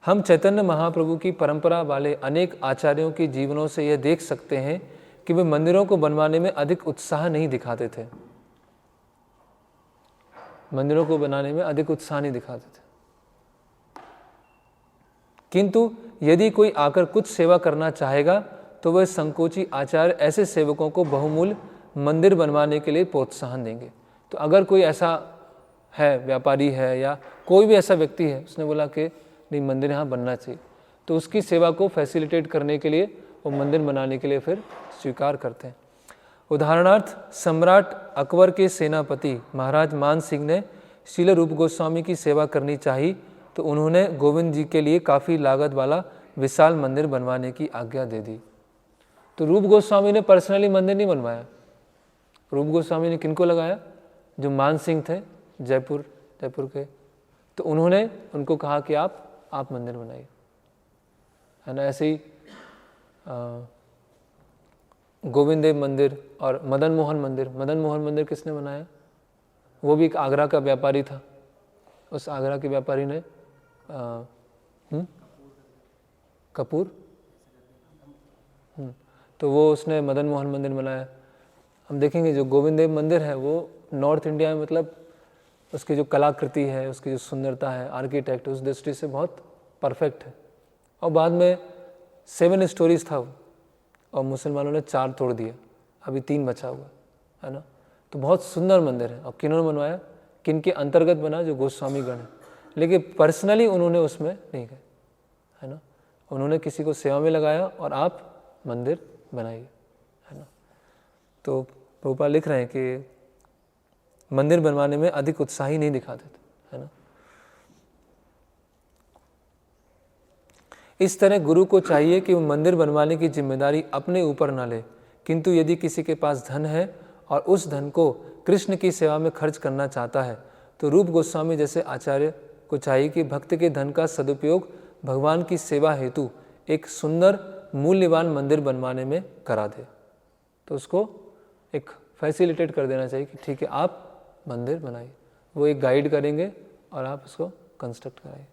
हम चैतन्य महाप्रभु की परंपरा वाले अनेक आचार्यों के जीवनों से यह देख सकते हैं कि वे मंदिरों को बनवाने में अधिक उत्साह नहीं दिखाते थे। मंदिरों को बनाने में अधिक उत्साह नहीं दिखाते थे, किंतु यदि कोई आकर कुछ सेवा करना चाहेगा तो वह संकोची आचार्य ऐसे सेवकों को बहुमूल्य मंदिर बनवाने के लिए प्रोत्साहन देंगे। तो अगर कोई ऐसा है, व्यापारी है या कोई भी ऐसा व्यक्ति है, उसने बोला कि नहीं मंदिर यहाँ बनना चाहिए, तो उसकी सेवा को फैसिलिटेट करने के लिए वो मंदिर बनाने के लिए फिर स्वीकार करते हैं। उदाहरणार्थ सम्राट अकबर के सेनापति महाराज मान सिंह ने शील रूप गोस्वामी की सेवा करनी चाहिए, तो उन्होंने गोविंद जी के लिए काफ़ी लागत वाला विशाल मंदिर बनवाने की आज्ञा दे दी। तो रूप गोस्वामी ने पर्सनली मंदिर नहीं बनवाया। रूप गोस्वामी ने किनको लगाया? जो मान सिंह थे जयपुर के, तो उन्होंने उनको कहा कि आप मंदिर बनाइए, है ना। ऐसे ही गोविंद देव मंदिर और मदन मोहन मंदिर किसने बनाया? वो भी एक आगरा का व्यापारी था। उस आगरा के व्यापारी ने कपूर, तो वो उसने मदन मोहन मंदिर बनाया। हम देखेंगे जो गोविंद देव मंदिर है वो नॉर्थ इंडिया में, मतलब उसकी जो कलाकृति है, उसकी जो सुंदरता है, आर्किटेक्ट, उस दृष्टि से बहुत परफेक्ट है। और बाद में 7 स्टोरीज था वो, और मुसलमानों ने 4 तोड़ दिया, अभी 3 बचा हुआ है ना। तो बहुत सुंदर मंदिर है। और किन्होंने बनवाया? किनके अंतर्गत बना? जो गोस्वामी गण है, लेकिन पर्सनली उन्होंने उसमें नहीं गए, है ना। उन्होंने किसी को सेवा में लगाया और आप मंदिर बनाइए, है ना। तो प्रभुपाद लिख रहे हैं कि मंदिर बनवाने में अधिक उत्साही नहीं दिखाते थे, है ना। इस तरह गुरु को चाहिए कि वो मंदिर बनवाने की जिम्मेदारी अपने ऊपर न ले, किंतु यदि किसी के पास धन है और उस धन को कृष्ण की सेवा में खर्च करना चाहता है, तो रूप गोस्वामी जैसे आचार्य को चाहिए कि भक्त के धन का सदुपयोग भगवान की सेवा हेतु एक सुंदर मूल्यवान मंदिर बनवाने में करा दे। तो उसको एक फैसिलिटेट कर देना चाहिए कि ठीक है आप मंदिर बनाइए, वो एक गाइड करेंगे और आप उसको कंस्ट्रक्ट कराइए।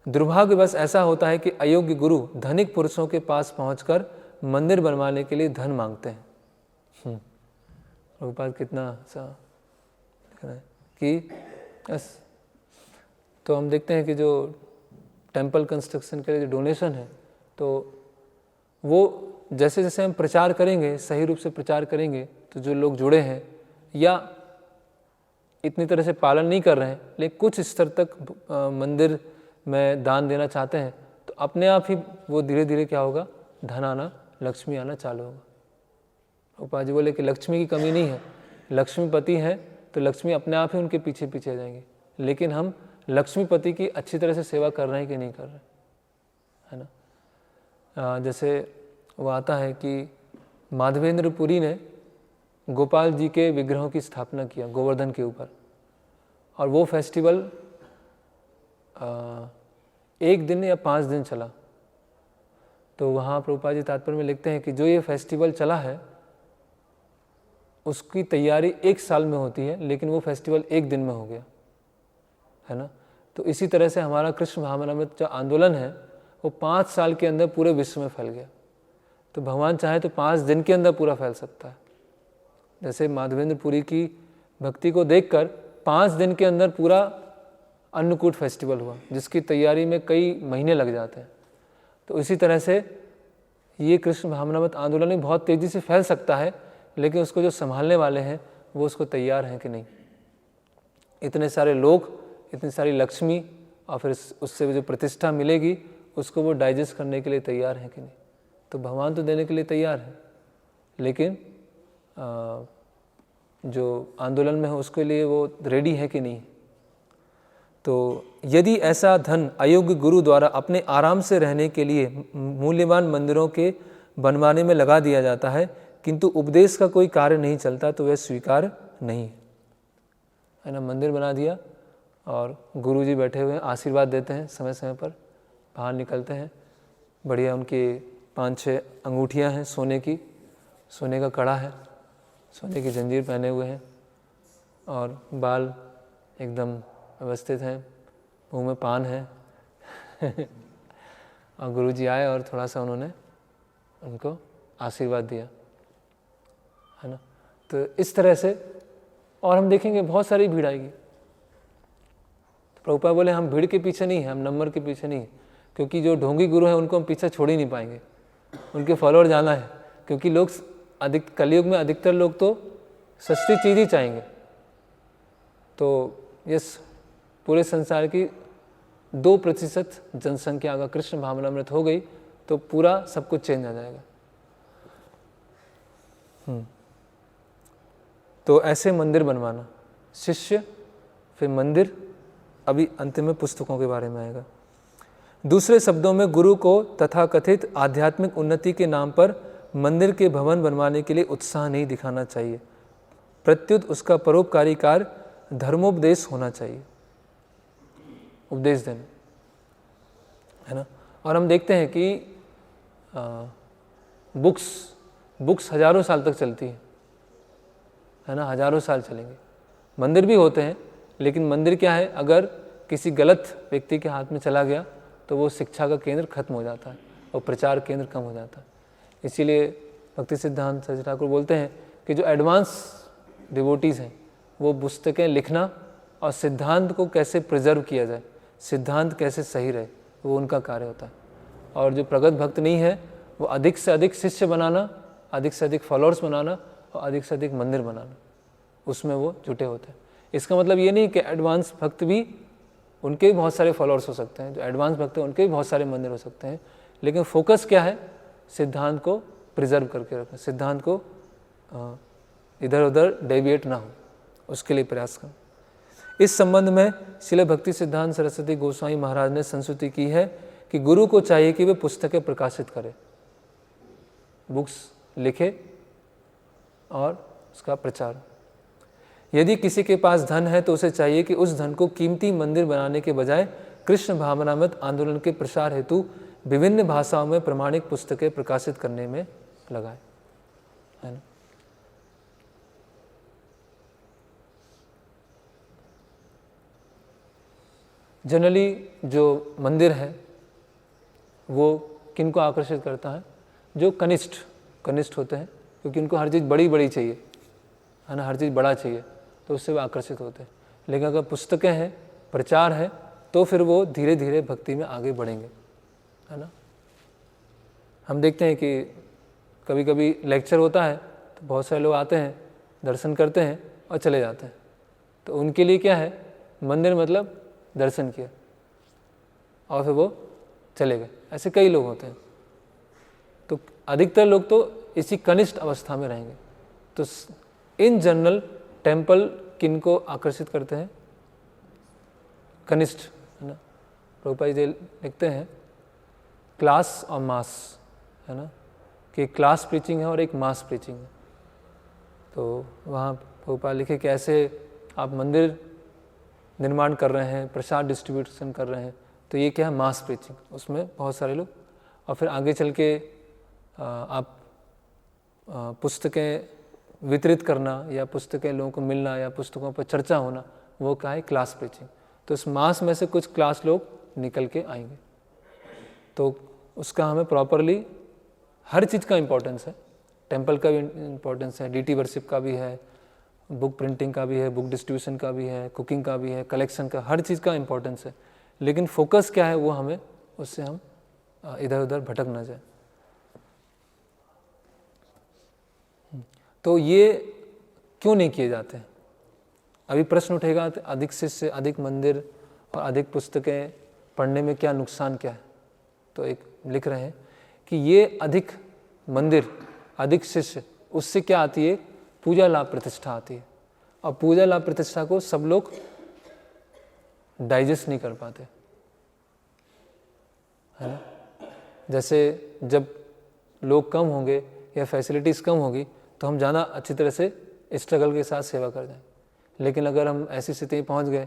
दुर्भाग्यवश ऐसा होता है कि अयोग्य गुरु धनिक पुरुषों के पास पहुंचकर मंदिर बनवाने के लिए धन मांगते हैं। प्रभुपाद कितना सा लिख रहे हैं कि बस। तो हम देखते हैं कि जो टेम्पल कंस्ट्रक्शन के लिए जो डोनेशन है, तो वो जैसे जैसे हम प्रचार करेंगे, सही रूप से प्रचार करेंगे, तो जो लोग जुड़े हैं या इतनी तरह से पालन नहीं कर रहे हैं लेकिन कुछ स्तर तक मंदिर में दान देना चाहते हैं, तो अपने आप ही वो धीरे धीरे क्या होगा? धन आना, लक्ष्मी आना चालू होगा। प्रभुपाद जी बोले कि लक्ष्मी की कमी नहीं है, लक्ष्मीपति है तो लक्ष्मी अपने आप ही उनके पीछे पीछे जाएंगे, लेकिन हम लक्ष्मीपति की अच्छी तरह से सेवा कर रहे हैं कि नहीं कर रहे, है ना। जैसे वो आता है कि माधवेंद्र पुरी ने गोपाल जी के विग्रहों की स्थापना किया गोवर्धन के ऊपर, और वो फेस्टिवल 1 दिन या 5 दिन चला। तो वहाँ प्रभुपाद जी तात्पर्य में लिखते हैं कि जो ये फेस्टिवल चला है उसकी तैयारी 1 साल में होती है, लेकिन वो फेस्टिवल 1 दिन में हो गया, है ना। तो इसी तरह से हमारा कृष्ण भावनामृत जो आंदोलन है वो 5 साल के अंदर पूरे विश्व में फैल गया। तो भगवान चाहे तो 5 दिन के अंदर पूरा फैल सकता है। जैसे माधवेंद्र पुरी की भक्ति को देखकर 5 दिन के अंदर पूरा अन्नकूट फेस्टिवल हुआ, जिसकी तैयारी में कई महीने लग जाते हैं। तो इसी तरह से ये कृष्ण भावनामृत आंदोलन भी बहुत तेज़ी से फैल सकता है, लेकिन उसको जो संभालने वाले हैं वो उसको तैयार हैं कि नहीं। इतने सारे लोग, इतनी सारी लक्ष्मी और फिर उससे जो प्रतिष्ठा मिलेगी उसको वो डाइजेस्ट करने के लिए तैयार है कि नहीं। तो भगवान तो देने के लिए तैयार है, लेकिन जो आंदोलन में है उसके लिए वो रेडी है कि नहीं। तो यदि ऐसा धन अयोग्य गुरु द्वारा अपने आराम से रहने के लिए मूल्यवान मंदिरों के बनवाने में लगा दिया जाता है, किंतु उपदेश का कोई कार्य नहीं चलता, तो वह स्वीकार नहीं है ना। मंदिर बना दिया और गुरुजी बैठे हुए हैं, आशीर्वाद देते हैं, समय समय पर बाहर निकलते हैं, बढ़िया उनकी 5-6 अंगूठियां हैं सोने की, सोने का कड़ा है, सोने की जंजीर पहने हुए हैं और बाल एकदम व्यवस्थित हैं, मुंह में पान है और गुरुजी आए और थोड़ा सा उन्होंने उनको आशीर्वाद दिया, है ना। तो इस तरह से, और हम देखेंगे बहुत सारी भीड़ आएगी। तो प्रभुपाद बोले हम भीड़ के पीछे नहीं हैं, हम नंबर के पीछे नहीं हैं, क्योंकि जो ढोंगी गुरु हैं उनको हम पीछे छोड़ ही नहीं पाएंगे, उनके फॉलोअर जाना है। क्योंकि लोग कलयुग में अधिकतर लोग तो सस्ती चीज़ ही चाहेंगे। तो यस, पूरे संसार की 2% जनसंख्या अगर कृष्ण भावनामृत हो गई तो पूरा सब कुछ चेंज आ जाएगा। तो ऐसे मंदिर बनवाना, शिष्य फिर मंदिर, अभी अंतिम में पुस्तकों के बारे में आएगा। दूसरे शब्दों में गुरु को तथाकथित आध्यात्मिक उन्नति के नाम पर मंदिर के भवन बनवाने के लिए उत्साह नहीं दिखाना चाहिए, प्रत्युत उसका परोपकारी कार्य धर्मोपदेश होना चाहिए, उपदेश देना, है ना। और हम देखते हैं कि बुक्स हजारों साल तक चलती है ना, हजारों साल चलेंगे। मंदिर भी होते हैं, लेकिन मंदिर क्या है, अगर किसी गलत व्यक्ति के हाथ में चला गया तो वो शिक्षा का केंद्र खत्म हो जाता है और प्रचार केंद्र कम हो जाता है। इसीलिए भक्ति सिद्धांत सरस्वती ठाकुर बोलते हैं कि जो एडवांस डिवोटीज़ हैं वो पुस्तकें लिखना और सिद्धांत को कैसे प्रिजर्व किया जाए, सिद्धांत कैसे सही रहे, वो उनका कार्य होता है। और जो प्रगत भक्त नहीं है वो अधिक से अधिक शिष्य बनाना, अधिक से अधिक फॉलोअर्स बनाना और अधिक से अधिक मंदिर बनाना, उसमें वो जुटे होते हैं। इसका मतलब ये नहीं कि एडवांस भक्त भी, उनके भी बहुत सारे फॉलोअर्स हो सकते हैं, जो एडवांस भक्त हैं उनके भी बहुत सारे मंदिर हो सकते हैं, लेकिन फोकस क्या है, सिद्धांत को प्रिजर्व करके रखना, सिद्धांत को इधर उधर डेविएट ना हो, उसके लिए प्रयास करें। इस संबंध में श्रील भक्ति सिद्धांत सरस्वती गोस्वामी महाराज ने संस्तुति की है कि गुरु को चाहिए कि वे पुस्तकें प्रकाशित करे, बुक्स लिखे और उसका प्रचार। यदि किसी के पास धन है तो उसे चाहिए कि उस धन को कीमती मंदिर बनाने के बजाय कृष्ण भावनामृत आंदोलन के प्रसार हेतु विभिन्न भाषाओं में प्रमाणिक पुस्तकें प्रकाशित करने में लगाए, है ना। जनरली जो मंदिर है वो किनको आकर्षित करता है, जो कनिष्ठ होते हैं, क्योंकि उनको हर चीज़ बड़ी बड़ी चाहिए, है ना, हर चीज़ बड़ा चाहिए, तो उससे वो आकर्षित होते हैं। लेकिन अगर पुस्तकें हैं, प्रचार है, तो फिर वो धीरे धीरे भक्ति में आगे बढ़ेंगे, है ना। हम देखते हैं कि कभी कभी लेक्चर होता है तो बहुत सारे लोग आते हैं, दर्शन करते हैं और चले जाते हैं, तो उनके लिए क्या है, मंदिर मतलब दर्शन किया और फिर वो चले गए, ऐसे कई लोग होते हैं। तो अधिकतर लोग तो इसी कनिष्ठ अवस्था में रहेंगे। तो इन जनरल टेम्पल किनको आकर्षित करते हैं, कनिष्ठ, है ना। प्रभुपाद जी लिखते हैं क्लास और मास, है ना, कि क्लास प्रीचिंग है और एक मास प्रीचिंग है। तो वहाँ प्रभुपाद लिखे कि ऐसे आप मंदिर निर्माण कर रहे हैं, प्रसाद डिस्ट्रीब्यूशन कर रहे हैं, तो ये क्या है, मास प्रीचिंग, उसमें बहुत सारे लोग। और फिर आगे चल के आप पुस्तकें वितरित करना या पुस्तकें लोगों को मिलना या पुस्तकों पर चर्चा होना, वो क्या है, क्लास प्रीचिंग। तो इस मास में से कुछ क्लास लोग निकल के आएंगे, तो उसका हमें प्रॉपरली हर चीज़ का इम्पोर्टेंस है, टेम्पल का भी इम्पोर्टेंस है, डीटी वर्शिप का भी है, बुक प्रिंटिंग का भी है, बुक डिस्ट्रीब्यूशन का भी है, कुकिंग का भी है, कलेक्शन का, हर चीज़ का इम्पोर्टेंस है। लेकिन फोकस क्या है, वो हमें, उससे हम इधर उधर भटक ना जाए। तो ये क्यों नहीं किए जाते हैं? अभी प्रश्न उठेगा, तो अधिक शिष्य, अधिक मंदिर और अधिक पुस्तकें पढ़ने में क्या नुकसान क्या है? तो एक लिख रहे हैं कि ये अधिक मंदिर, अधिक शिष्य, उससे क्या आती है? पूजा लाभ प्रतिष्ठा आती है। और पूजा लाभ प्रतिष्ठा को सब लोग डाइजेस्ट नहीं कर पाते, है ना। जैसे जब लोग कम होंगे या फैसिलिटीज़ कम होगी तो हम ज़्यादा अच्छी तरह से स्ट्रगल के साथ सेवा कर जाएंगे। लेकिन अगर हम ऐसी स्थिति में पहुंच गए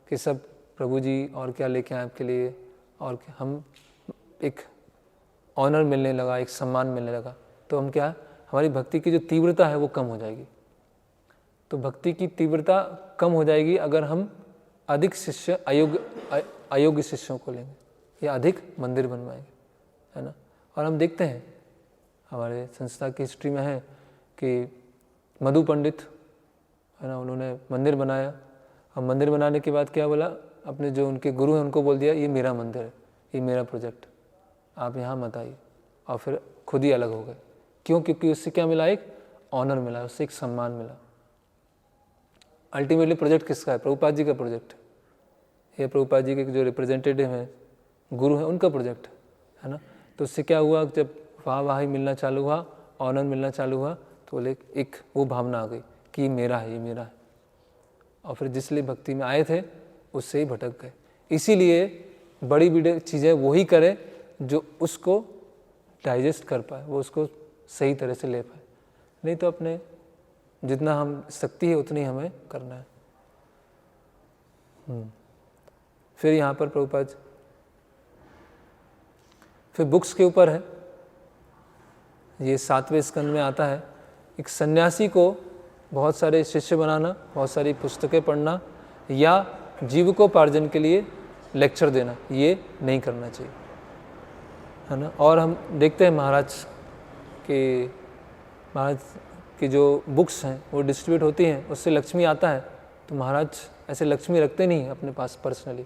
कि सब प्रभु जी और क्या लेके आए आपके लिए, और हम एक ऑनर मिलने लगा, एक सम्मान मिलने लगा, तो हम क्या, हमारी भक्ति की जो तीव्रता है वो कम हो जाएगी। तो भक्ति की तीव्रता कम हो जाएगी अगर हम अधिक शिष्य, अयोग्य शिष्यों को लेंगे या अधिक मंदिर बनवाएंगे, है ना। और हम देखते हैं हमारे संस्था की हिस्ट्री में है कि मधु पंडित, है ना, उन्होंने मंदिर बनाया। और मंदिर बनाने के बाद क्या बोला, अपने जो उनके गुरु हैं उनको बोल दिया ये मेरा मंदिर है, ये मेरा प्रोजेक्ट, आप यहाँ मत आइए। और फिर खुद ही अलग हो गए। क्यों? क्योंकि उससे क्या मिला? एक ऑनर मिला, उससे एक सम्मान मिला। अल्टीमेटली प्रोजेक्ट किसका है? प्रभुपाद जी का प्रोजेक्ट है। ये प्रभुपाद जी के जो रिप्रेजेंटेटिव हैं, गुरु हैं, उनका प्रोजेक्ट है ना। तो उससे क्या हुआ, जब वाहवाही मिलना चालू हुआ, ऑनर मिलना चालू हुआ, तो बोले एक वो भावना आ गई कि ये मेरा है, ये मेरा है। और फिर जिसलिए भक्ति में आए थे उससे ही भटक गए। इसीलिए बड़ी बड़ी चीज़ें वही करें जो उसको डाइजेस्ट कर पाए, वो उसको सही तरह से ले पाए। नहीं तो अपने जितना हम शक्ति है उतनी हमें करना है। फिर यहाँ पर प्रभुपाद फिर बुक्स के ऊपर है, ये 7वें स्कंद में आता है। एक सन्यासी को बहुत सारे शिष्य बनाना, बहुत सारी पुस्तकें पढ़ना या जीविकोपार्जन के लिए लेक्चर देना, ये नहीं करना चाहिए, है ना। और हम देखते हैं महाराज की जो बुक्स हैं वो डिस्ट्रीब्यूट होती हैं, उससे लक्ष्मी आता है। तो महाराज ऐसे लक्ष्मी रखते नहीं अपने पास पर्सनली,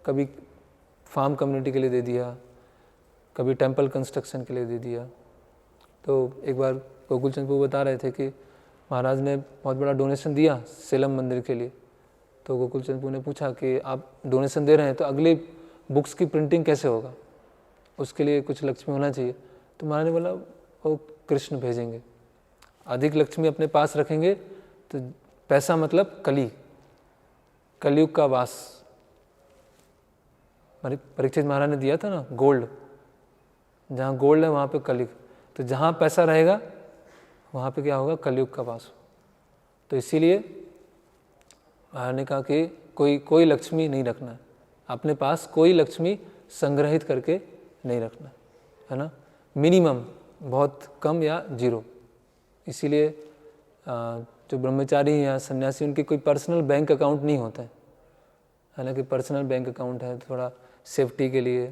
कभी फार्म कम्युनिटी के लिए दे दिया, कभी टेम्पल कंस्ट्रक्शन के लिए दे दिया। तो एक बार गोकुल चंद प्रभु बता रहे थे कि महाराज ने बहुत बड़ा डोनेशन दिया सेलम मंदिर के लिए। तो गोकुल चंद प्रभु ने पूछा कि आप डोनेशन दे रहे हैं तो अगली बुक्स की प्रिंटिंग कैसे होगा, उसके लिए कुछ लक्ष्मी होना चाहिए। तो महाराज ने बोला वो कृष्ण भेजेंगे, अधिक लक्ष्मी अपने पास रखेंगे तो पैसा मतलब कलयुग का वास। परीक्षित महाराज ने दिया था ना गोल्ड, जहाँ गोल्ड है वहाँ पे कलयुग, तो जहाँ पैसा रहेगा वहाँ पे क्या होगा? कलयुग का वास। तो इसीलिए महाराज ने कहा कि कोई लक्ष्मी नहीं रखना है अपने पास, कोई लक्ष्मी संग्रहित करके नहीं रखना, है ना। मिनिमम बहुत कम या जीरो। इसीलिए जो ब्रह्मचारी या सन्यासी उनके कोई पर्सनल बैंक अकाउंट नहीं होता है, हालांकि पर्सनल बैंक अकाउंट है थोड़ा सेफ्टी के लिए,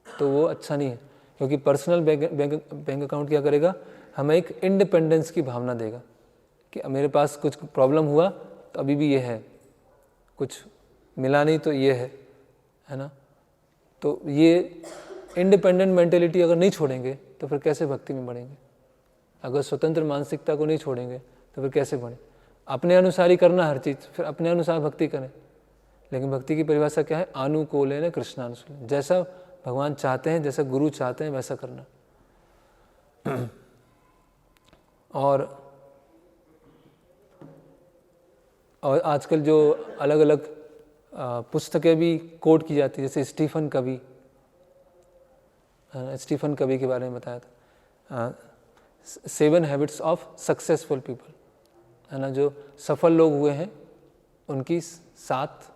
तो वो अच्छा नहीं है। क्योंकि पर्सनल बैंक अकाउंट क्या करेगा, हमें एक इंडिपेंडेंस की भावना देगा कि मेरे पास कुछ प्रॉब्लम हुआ तो अभी भी ये है, कुछ मिला नहीं तो ये है ना। तो ये इंडिपेंडेंट मेंटेलिटी अगर नहीं छोड़ेंगे तो फिर कैसे भक्ति में बढ़ेंगे? अगर स्वतंत्र मानसिकता को नहीं छोड़ेंगे तो फिर कैसे बढ़े? अपने अनुसार ही करना हर चीज़, फिर अपने अनुसार भक्ति करें। लेकिन भक्ति की परिभाषा क्या है? अनुकूलेन न कृष्णानुकूलेन, जैसा भगवान चाहते हैं, जैसा गुरु चाहते हैं वैसा करना। और आजकल जो अलग अलग पुस्तकें भी कोट की जाती है, जैसे स्टीफन कवी के बारे में बताया था, 7 हैबिट्स ऑफ सक्सेसफुल पीपल, है ना। जो सफल लोग हुए हैं उनकी 7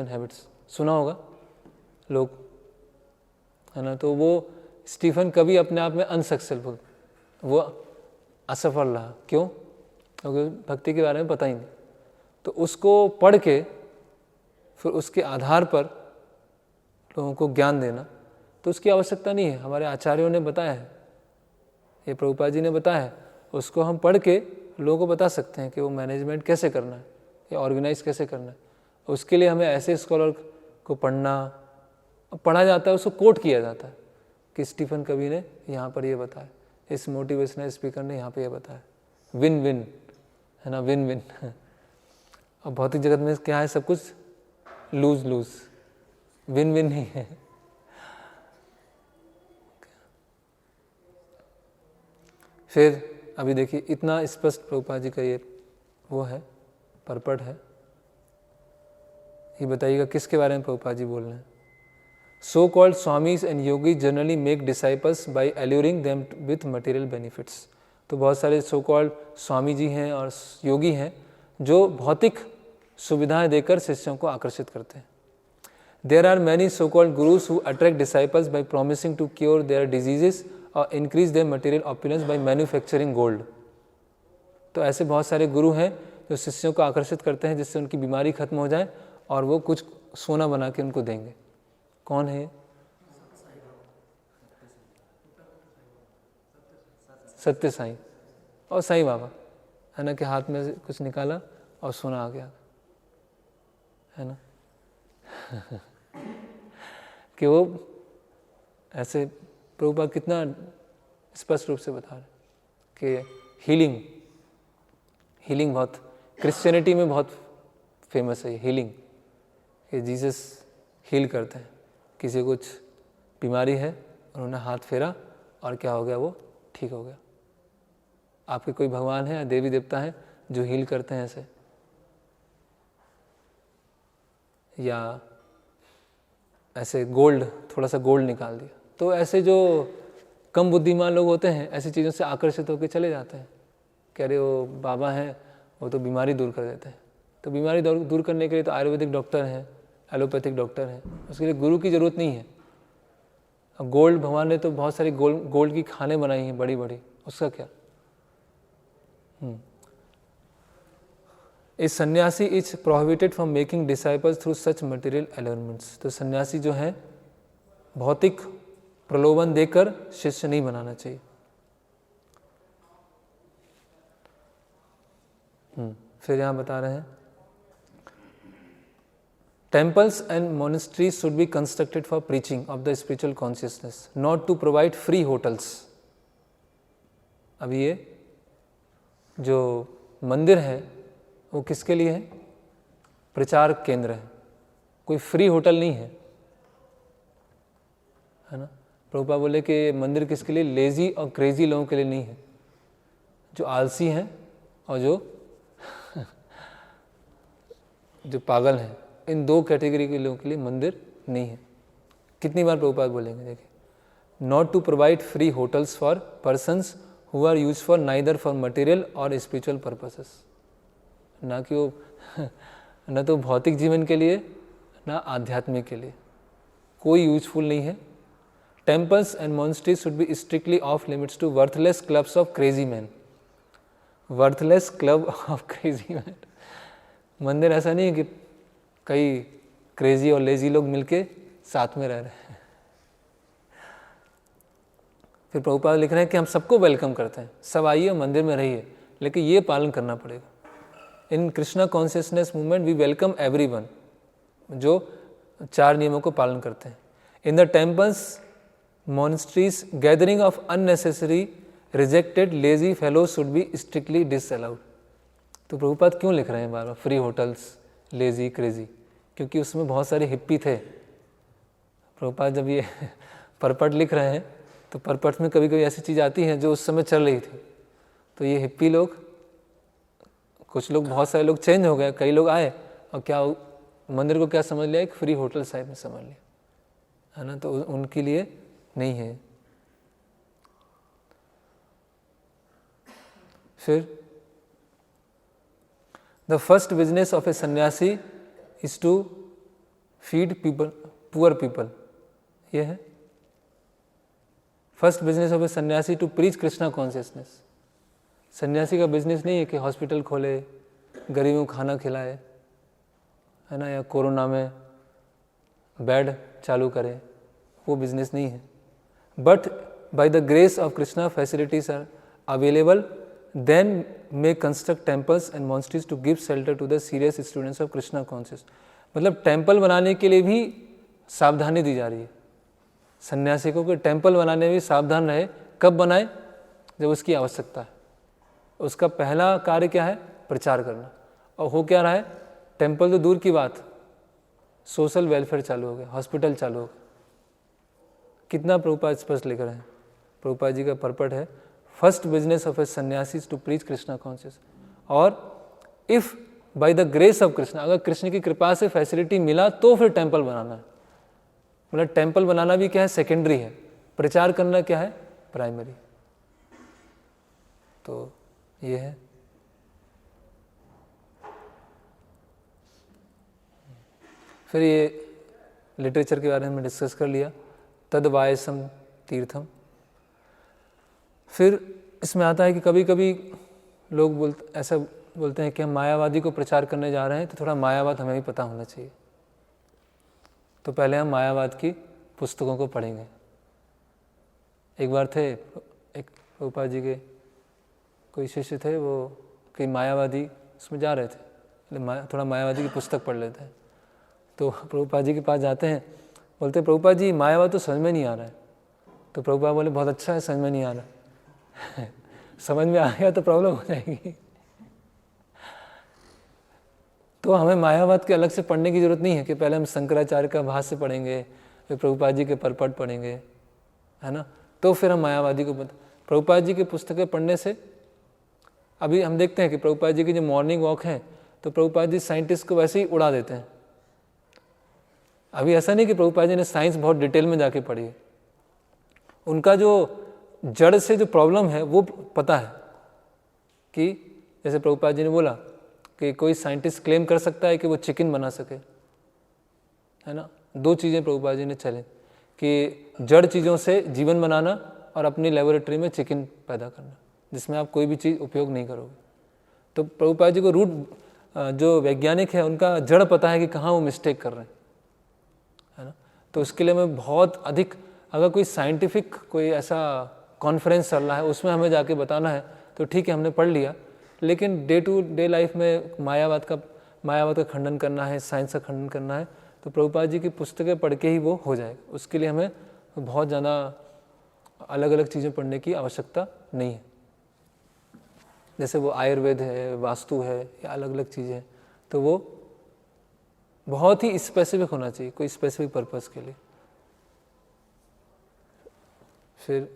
हैबिट्स सुना होगा लोग, है ना। तो वो स्टीफन कवी अपने आप में अनसक्सेसफुल, वो असफल रहा। क्यों? क्योंकि भक्ति के बारे में पता ही नहीं। तो उसको पढ़ के फिर उसके आधार पर लोगों को ज्ञान देना, तो उसकी आवश्यकता नहीं है। हमारे आचार्यों ने बताया है, ये प्रभुपाद जी ने बताया है, उसको हम पढ़ के लोगों को बता सकते हैं कि वो मैनेजमेंट कैसे करना है या ऑर्गेनाइज कैसे करना है। उसके लिए हमें ऐसे स्कॉलर को पढ़ा जाता है, उसको कोट किया जाता है कि स्टीफन कवी ने यहाँ पर ये बताया, इस मोटिवेशनल स्पीकर ने यहाँ पे ये बताया। विन विन, है ना, विन विन। और भौतिक जगत में क्या है? सब कुछ लूज लूज, विन विन नहीं है। फिर अभी देखिए इतना स्पष्ट प्रभुपाद जी का ये वो है, परपट है। ये बताइएगा किसके बारे में प्रभुपाद जी बोल रहे हैं। So called swamis and yogi generally make disciples by alluring them with material benefits. तो बहुत सारे सो कॉल्ड स्वामी जी हैं और योगी हैं जो भौतिक सुविधाएं देकर शिष्यों को आकर्षित करते हैं। There are many so called gurus who attract disciples by promising to cure their diseases और increase their material opulence by manufacturing gold. तो ऐसे बहुत सारे गुरु हैं जो शिष्यों को आकर्षित करते हैं जिससे उनकी बीमारी खत्म हो जाए और वो कुछ सोना बना के उनको देंगे। कौन है? सत्य साईं और साईं बाबा, है ना, के हाथ में से कुछ निकाला और सोना आ गया, है ना। कि वो ऐसे प्रभुपाद कितना स्पष्ट रूप से बता रहे कि हीलिंग बहुत क्रिश्चियनिटी में बहुत फेमस है हीलिंग, कि जीसस हील करते हैं। किसी को कुछ बीमारी है, उन्होंने हाथ फेरा और क्या हो गया, वो ठीक हो गया। आपके कोई भगवान है या देवी देवता है जो हील करते हैं ऐसे, या ऐसे गोल्ड, थोड़ा सा गोल्ड निकाल दिया। तो ऐसे जो कम बुद्धिमान लोग होते हैं ऐसी चीज़ों से आकर्षित होकर चले जाते हैं, कह रहे वो बाबा हैं, वो तो बीमारी दूर कर देते हैं। तो बीमारी दूर करने के लिए तो आयुर्वेदिक डॉक्टर हैं, एलोपैथिक डॉक्टर हैं, उसके लिए गुरु की ज़रूरत नहीं है। अब गोल्ड, भगवान ने तो बहुत सारी गोल्ड की खाने बनाई हैं बड़ी बड़ी, उसका क्या। इस सन्यासी is prohibited from making disciples through such material elements. तो सन्यासी जो है भौतिक प्रलोभन देकर शिष्य नहीं बनाना चाहिए। फिर यहाँ बता रहे हैं temples and monasteries should be constructed for preaching of the spiritual consciousness, not to provide free hotels. अभी ये जो मंदिर है वो किसके लिए है? प्रचार केंद्र है, कोई फ्री होटल नहीं है, है ना। प्रभुपाद बोले कि मंदिर किसके लिए? लेजी और क्रेजी लोगों के लिए नहीं है, जो आलसी हैं और जो पागल हैं, इन दो कैटेगरी के लोगों के लिए मंदिर नहीं है। कितनी बार प्रभुपाद बोलेंगे, देखिए, not to provide free hotels for persons who are use for neither for material और स्पिरिचुअल पर्पसेस। ना कि वो न तो भौतिक जीवन के लिए ना आध्यात्मिक के लिए, कोई यूजफुल नहीं है। Temples and monasteries should be strictly off limits to worthless clubs of crazy man. Worthless club of crazy man, मंदिर ऐसा नहीं है कि कई क्रेजी और लेजी लोग मिलके साथ में रह रहे हैं। फिर प्रभुपाद लिख रहे हैं कि हम सबको वेलकम करते हैं, सब आइए मंदिर में रहिए, लेकिन ये पालन करना पड़ेगा। In Krishna consciousness movement we welcome everyone, जो 4 नियमों को पालन करते हैं। In the temples monasteries gathering of unnecessary rejected lazy fellows should be strictly disallowed. तो प्रभुपाद क्यों लिख रहे हैं बार बार फ्री होटल्स, लेजी, क्रेजी? क्योंकि उसमें बहुत सारे हिप्पी थे। प्रभुपाद जब ये परपट लिख रहे हैं तो परपट में कभी कभी ऐसी चीज़ आती है जो उस समय चल रही थी। तो ये हिप्पी लोग, कुछ लोग, बहुत सारे लोग चेंज हो गए, कई लोग आए और क्या मंदिर को क्या समझ लिया, एक फ्री होटल साइड में समझ लिया, है ना। तो उनके लिए नहीं है। फिर the first business of a sannyasi is to feed people, poor people. ये है फर्स्ट बिजनेस ऑफ ए सन्यासी, टू प्रीच कृष्णा कॉन्शियसनेस। सन्यासी का बिजनेस नहीं है कि हॉस्पिटल खोले, गरीबों को खाना खिलाए, है ना, या कोरोना में बेड चालू करे, वो बिजनेस नहीं है। But by the grace of Krishna facilities are available, then may construct temples and monasteries to give shelter to the serious students of Krishna conscious. मतलब टेम्पल बनाने के लिए भी सावधानी दी जा रही है सन्यासी को, कि टेम्पल बनाने में भी सावधान रहे। कब बनाए? जब उसकी आवश्यकता है। उसका पहला कार्य क्या है? प्रचार करना। और हो क्या रहा है? टेम्पल तो दूर की बात, सोशल वेलफेयर चालू हो गया, हॉस्पिटल चालू हो गया। कितना प्रभुपाद स्पष्ट लिख रहे हैं। प्रभुपाद जी का परपट है, फर्स्ट बिजनेस ऑफ ए सन्यासी टू प्रीच कृष्णा कॉन्शियस। और if bye the grace of Krishna, अगर कृष्ण की कृपा से फैसिलिटी मिला तो फिर टेम्पल बनाना है। मतलब टेम्पल बनाना भी क्या है, सेकेंडरी है, प्रचार करना क्या है, प्राइमरी। तो ये है। फिर ये लिटरेचर के बारे में डिस्कस कर लिया, तद वायसम तीर्थम। फिर इसमें आता है कि कभी कभी लोग ऐसा बोलते हैं कि हम मायावादी को प्रचार करने जा रहे हैं, तो थोड़ा मायावाद हमें भी पता होना चाहिए। तो पहले हम मायावाद की पुस्तकों को पढ़ेंगे। एक बार थे, एक प्रभुपाद जी के कोई शिष्य थे, वो कई मायावादी उसमें जा रहे थे, थोड़ा मायावादी की पुस्तक पढ़ लेते हैं। तो प्रभुपाद जी के पास जाते हैं, बोलते प्रभुपाद जी मायावाद तो समझ में नहीं आ रहा है। तो प्रभुपाद बोले बहुत अच्छा है, समझ में नहीं आ रहा समझ में आ गया तो प्रॉब्लम हो जाएगी। तो हमें मायावाद के अलग से पढ़ने की जरूरत नहीं है कि पहले हम शंकराचार्य का भाष्य पढ़ेंगे, फिर प्रभुपाद जी के परपट पढ़ेंगे, है ना, तो फिर हम मायावादी को प्रभुपाद जी की पुस्तकें पढ़ने से, अभी हम देखते हैं कि प्रभुपाद जी की जो मॉर्निंग वॉक है, तो प्रभुपाद जी साइंटिस्ट को वैसे ही उड़ा देते हैं। अभी ऐसा नहीं कि प्रभुपाद जी ने साइंस बहुत डिटेल में जाके पढ़ी है, उनका जो जड़ से जो प्रॉब्लम है वो पता है। कि जैसे प्रभुपाद जी ने बोला कि कोई साइंटिस्ट क्लेम कर सकता है कि वो चिकन बना सके, है ना। दो चीज़ें प्रभुपाद जी ने चले कि जड़ चीज़ों से जीवन बनाना और अपनी लेबोरेटरी में चिकन पैदा करना, जिसमें आप कोई भी चीज़ उपयोग नहीं करोगे। तो प्रभुपाद जी को रूट जो वैज्ञानिक है उनका जड़ पता है कि कहाँ वो मिस्टेक कर रहे हैं, है ना। तो उसके लिए मैं बहुत अधिक, अगर कोई साइंटिफिक कोई ऐसा कॉन्फ्रेंस चल रहा है उसमें हमें जाके बताना है तो ठीक है, हमने पढ़ लिया, लेकिन डे टू डे लाइफ में मायावाद का खंडन करना है, साइंस का खंडन करना है, तो प्रभुपाद जी की पुस्तकें पढ़ के ही वो हो जाएगा। उसके लिए हमें बहुत ज़्यादा अलग अलग चीज़ें पढ़ने की आवश्यकता नहीं है। जैसे वो आयुर्वेद है, वास्तु है, या अलग अलग चीज़ें, तो वो बहुत ही स्पेसिफिक होना चाहिए, कोई स्पेसिफिक पर्पस के लिए। फिर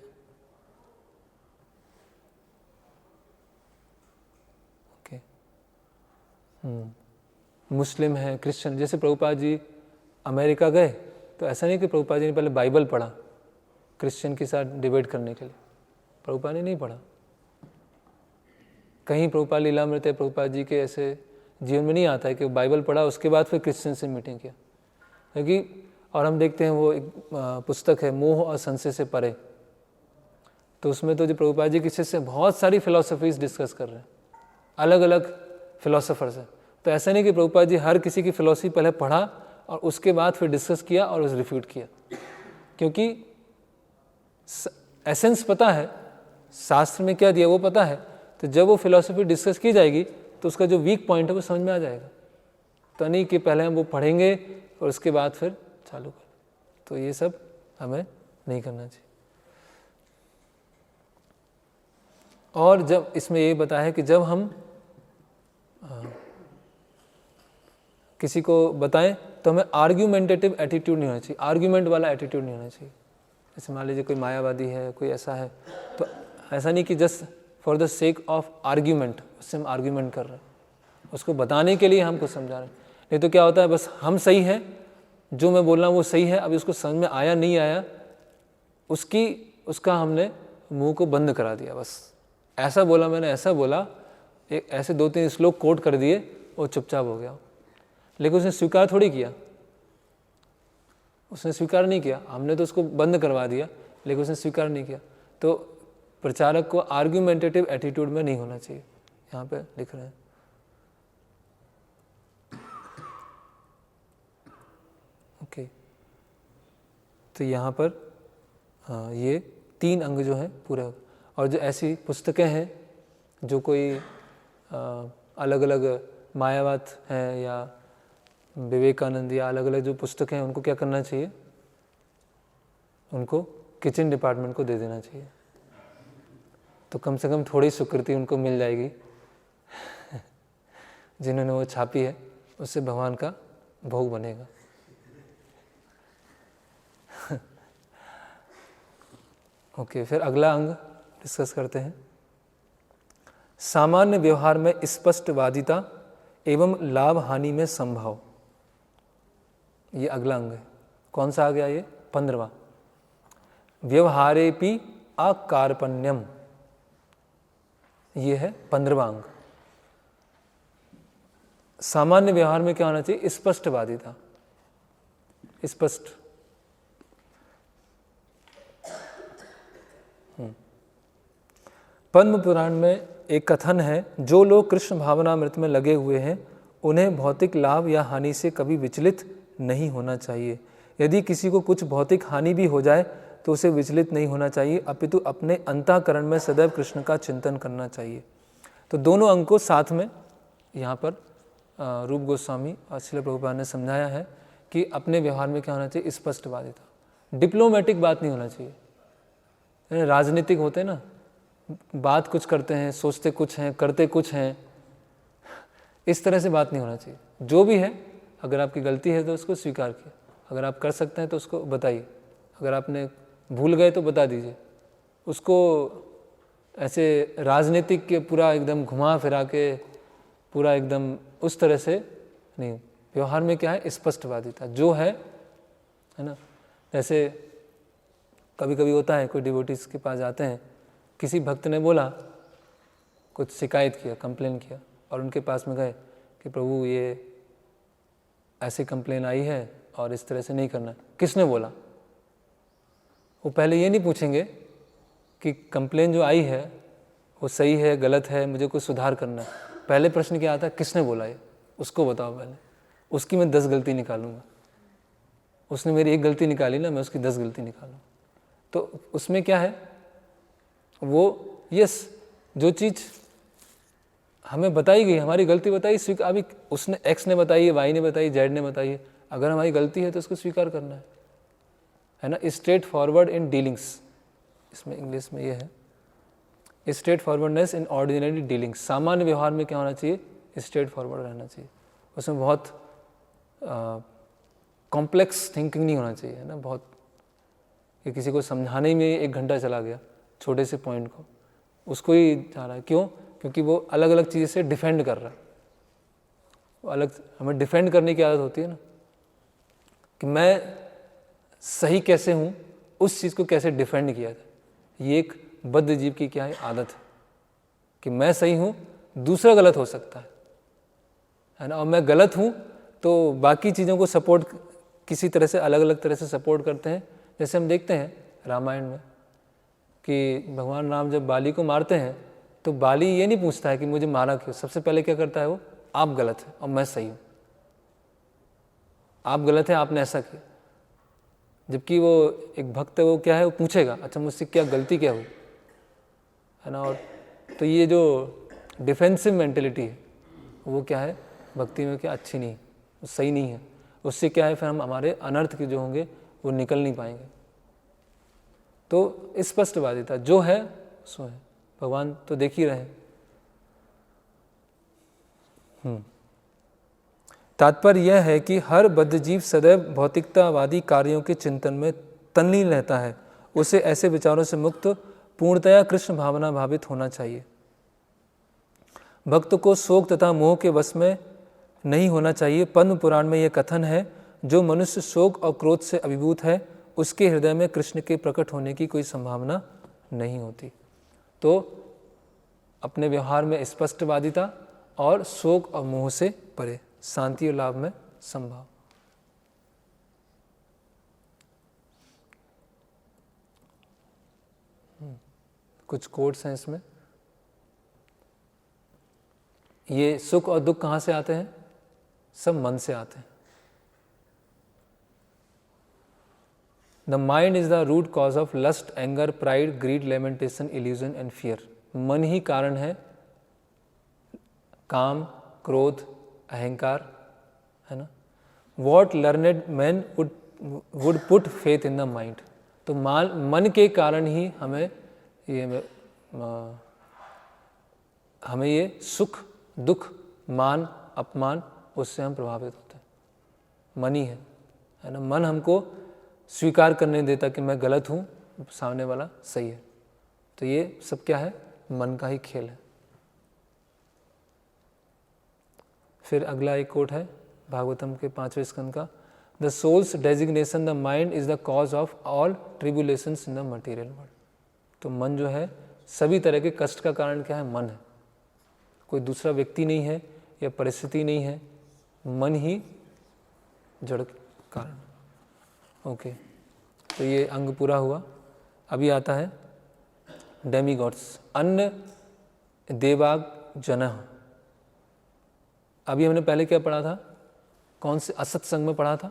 मुस्लिम है, क्रिश्चियन, जैसे प्रभुपाद जी अमेरिका गए तो ऐसा नहीं कि प्रभुपाद जी ने पहले बाइबल पढ़ा क्रिश्चियन के साथ डिबेट करने के लिए, प्रभुपाद ने नहीं पढ़ा। कहीं प्रभुपाद लीलामृत है, प्रभुपाद जी के ऐसे जीवन में नहीं आता है कि बाइबल पढ़ा उसके बाद फिर क्रिश्चियन से मीटिंग किया, क्योंकि और हम देखते हैं वो एक पुस्तक है मोह और संशय से परे, तो उसमें तो जो प्रभुपाद जी के शिष्य बहुत सारी फिलॉसफीज डिस्कस कर रहे हैं, अलग अलग फिलोसोफर्स हैं। तो ऐसा नहीं कि प्रभुपाद जी हर किसी की फिलॉसफी पहले पढ़ा और उसके बाद फिर डिस्कस किया और उसे रिफ्यूट किया, क्योंकि एसेंस पता है, शास्त्र में क्या दिया वो पता है, तो जब वो फिलॉसफी डिस्कस की जाएगी तो उसका जो वीक पॉइंट है वो समझ में आ जाएगा। तो नहीं कि पहले हम वो पढ़ेंगे और उसके बाद फिर चालू कर, तो ये सब हमें नहीं करना चाहिए। और जब इसमें ये बताया है कि जब हम किसी को बताएं तो हमें आर्ग्यूमेंटेटिव एटीट्यूड नहीं होना चाहिए, आर्ग्यूमेंट वाला एटीट्यूड नहीं होना चाहिए। जैसे मान लीजिए कोई मायावादी है, कोई ऐसा है, तो ऐसा नहीं कि just for the sake of argument उससे हम आर्ग्यूमेंट कर रहे हैं, उसको बताने के लिए हम कुछ समझा रहे हैं। नहीं तो क्या होता है, बस हम सही है, जो मैं बोल रहा हूँ वो सही है, अभी उसको समझ में आया नहीं आया, उसका हमने मुंह को बंद करा दिया। बस ऐसा बोला मैंने, ऐसा बोला, एक ऐसे 2-3 श्लोक कोट कर दिए और चुपचाप हो गया, लेकिन उसने स्वीकार थोड़ी किया, उसने स्वीकार नहीं किया, हमने तो उसको बंद करवा दिया, लेकिन उसने स्वीकार नहीं किया। तो प्रचारक को आर्ग्यूमेंटेटिव एटीट्यूड में नहीं होना चाहिए, यहाँ पे लिख रहे हैं। ओके, तो यहाँ पर ये 3 अंग जो हैं पूरे हो। और जो ऐसी पुस्तकें हैं जो कोई अलग अलग मायावाद हैं या विवेकानंद या अलग अलग जो पुस्तकें हैं, उनको क्या करना चाहिए, उनको किचन डिपार्टमेंट को दे देना चाहिए, तो कम से कम थोड़ी स्वीकृति उनको मिल जाएगी जिन्होंने वो छापी है, उससे भगवान का भोग बनेगा। ओके, फिर अगला अंग डिस्कस करते हैं। सामान्य व्यवहार में स्पष्टवादिता एवं लाभ हानि में संभाव, ये अगला अंग है। कौन सा आ गया ये? 15वां। व्यवहारेपि अकार्पण्यम, ये है 15वां अंग। सामान्य व्यवहार में क्या होना चाहिए? स्पष्टवादिता, स्पष्ट। पद्म पुराण में एक कथन है, जो लोग कृष्ण भावनामृत में लगे हुए हैं उन्हें भौतिक लाभ या हानि से कभी विचलित नहीं होना चाहिए। यदि किसी को कुछ भौतिक हानि भी हो जाए तो उसे विचलित नहीं होना चाहिए, अपितु अपने अंतःकरण में सदैव कृष्ण का चिंतन करना चाहिए। तो दोनों अंग को साथ में यहाँ पर रूप गोस्वामी और श्रील प्रभुपाद ने समझाया है कि अपने व्यवहार में क्या होना चाहिए? स्पष्टवादिता। डिप्लोमेटिक बात नहीं होना चाहिए। राजनीतिक होते हैं ना, बात कुछ करते हैं, सोचते कुछ हैं, करते कुछ हैं, इस तरह से बात नहीं होना चाहिए। जो भी है, अगर आपकी गलती है तो उसको स्वीकार कीजिए, अगर आप कर सकते हैं तो उसको बताइए, अगर आपने भूल गए तो बता दीजिए। उसको ऐसे राजनीतिक के पूरा एकदम घुमा फिरा के पूरा एकदम उस तरह से नहीं। व्यवहार में क्या है? स्पष्टवादिता जो है ना। जैसे कभी कभी होता है, कोई डिवोटीज के पास जाते हैं, किसी भक्त ने बोला, कुछ शिकायत किया, कंप्लेन किया, और उनके पास में गए कि प्रभु ये ऐसी कंप्लेन आई है और इस तरह से नहीं करना। किसने बोला? वो पहले ये नहीं पूछेंगे कि कंप्लेन जो आई है वो सही है, गलत है, मुझे कुछ सुधार करना है। पहले प्रश्न क्या आता है? किसने बोला ये, उसको बताओ पहले। उसकी मैं 10 गलती निकालूंगा। उसने मेरी एक गलती निकाली ना, मैं उसकी 10 गलती निकालूँ। तो उसमें क्या है? वो यस, जो चीज़ हमें बताई गई, हमारी गलती बताई, अभी उसने एक्स ने बताई है, वाई ने बताई, जेड ने बताई है, अगर हमारी गलती है तो उसको स्वीकार करना है ना। स्ट्रेट फॉरवर्ड इन डीलिंग्स, इसमें इंग्लिश में ये है, straight forwardness in ordinary dealings. सामान्य व्यवहार में क्या होना चाहिए? स्ट्रेट फॉरवर्ड रहना चाहिए। उसमें बहुत कॉम्प्लेक्स थिंकिंग नहीं होना चाहिए, है ना। बहुत कि किसी को समझाने में 1 घंटा चला गया छोटे से पॉइंट को, उसको ही जा रहा है। क्यों? क्योंकि वो अलग अलग चीज़ से डिफेंड कर रहा है। वो अलग, हमें डिफेंड करने की आदत होती है ना, कि मैं सही कैसे हूँ, उस चीज़ को कैसे डिफेंड किया जाए। ये एक बद्ध जीव की क्या है? आदत है कि मैं सही हूँ, दूसरा गलत हो सकता है ना, और मैं गलत हूँ तो बाकी चीज़ों को सपोर्ट किसी तरह से अलग अलग तरह से सपोर्ट करते हैं। जैसे हम देखते हैं रामायण में कि भगवान राम जब बाली को मारते हैं तो बाली ये नहीं पूछता है कि मुझे मारा क्यों। सबसे पहले क्या करता है वो? आप गलत है और मैं सही हूँ, आप गलत है, आपने ऐसा किया। जबकि वो एक भक्त है, वो क्या है? वो पूछेगा, अच्छा मुझसे क्या गलती क्या हुई, है ना। और तो ये जो डिफेंसिव मेंटेलिटी है वो क्या है? भक्ति में क्या अच्छी नहीं, वो सही नहीं है। उससे क्या है? फिर हम हमारे अनर्थ के जो होंगे वो निकल नहीं पाएंगे। तो स्पष्टवादिता जो है सो है, भगवान तो देख ही रहे। तात्पर्य यह है कि हर बद्धजीव सदैव भौतिकतावादी कार्यों के चिंतन में तल्लीन रहता है। उसे ऐसे विचारों से मुक्त पूर्णतया कृष्ण भावना भावित होना चाहिए। भक्त को शोक तथा मोह के वश में नहीं होना चाहिए। पद्म पुराण में यह कथन है, जो मनुष्य शोक और क्रोध से अभिभूत है उसके हृदय में कृष्ण के प्रकट होने की कोई संभावना नहीं होती। तो अपने व्यवहार में स्पष्टवादिता और शोक और मोह से परे, शांति और लाभ में संभाव। कुछ कोट्स हैं इसमें। ये सुख और दुख कहाँ से आते हैं? सब मन से आते हैं। The mind is the root cause of lust, anger, pride, greed, lamentation, illusion and fear. मन ही कारण है काम, क्रोध, अहंकार, है ना। What learned man would put faith in the mind. तो मन के कारण ही हमें ये सुख, दुख, मान, अपमान, उससे हम प्रभावित होते हैं। मन ही है ना। मन हमको स्वीकार करने देता कि मैं गलत हूँ, सामने वाला सही है। तो ये सब क्या है, मन का ही खेल है। फिर अगला एक कोट है भागवतम के 5वें स्कंद का, the soul's designation the mind is the cause of all tribulations in the material world. तो मन जो है सभी तरह के कष्ट का कारण क्या है, मन है, कोई दूसरा व्यक्ति नहीं है या परिस्थिति नहीं है, मन ही जड़ कारण। ओके, तो ये अंग पूरा हुआ। अभी आता है डेमीगॉड्स, अन्य देवाग जनः। अभी हमने पहले क्या पढ़ा था, कौन से असत संग में पढ़ा था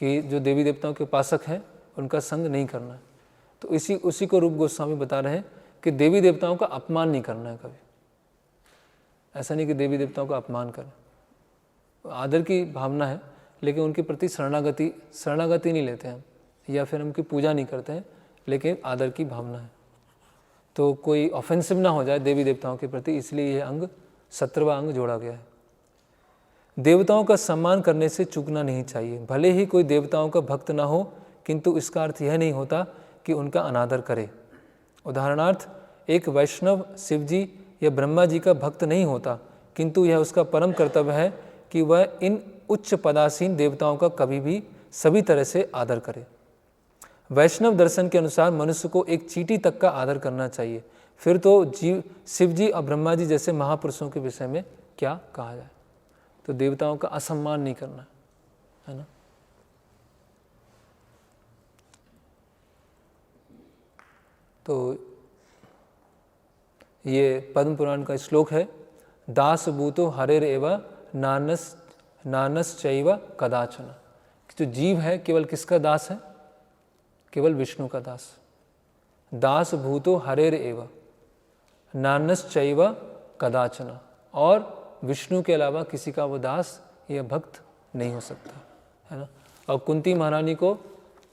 कि जो देवी देवताओं के उपासक हैं उनका संग नहीं करना है। तो उसी को रूप गोस्वामी बता रहे हैं कि देवी देवताओं का अपमान नहीं करना है कभी। ऐसा नहीं कि देवी देवताओं का अपमान करें, आदर की भावना है, लेकिन उनके प्रति शरणागति नहीं लेते हैं, या फिर उनकी पूजा नहीं करते हैं, लेकिन आदर की भावना है। तो कोई ऑफेंसिव ना हो जाए देवी देवताओं के प्रति, इसलिए यह अंग 17वां अंग जोड़ा गया है। देवताओं का सम्मान करने से चूकना नहीं चाहिए। भले ही कोई देवताओं का भक्त ना हो, किंतु इसका अर्थ यह नहीं होता कि उनका अनादर करे। उदाहरणार्थ, एक वैष्णव शिवजी या ब्रह्मा जी का भक्त नहीं होता, किंतु यह उसका परम कर्तव्य है कि वह इन उच्च पदासीन देवताओं का कभी भी सभी तरह से आदर करे। वैष्णव दर्शन के अनुसार मनुष्य को एक चींटी तक का आदर करना चाहिए, फिर तो शिव जी और ब्रह्मा जी जैसे महापुरुषों के विषय में क्या कहा जाए। तो देवताओं का असम्मान नहीं करना है ना। तो ये पद्म पुराण का श्लोक है, दास भूतो हरेर एव नानस चैव कदाचन। जो जीव है केवल किसका दास है, केवल विष्णु का दास। दास भूतो हरेर एव नानस चैव कदाचन, और विष्णु के अलावा किसी का वो दास या भक्त नहीं हो सकता, है ना। और कुंती महारानी को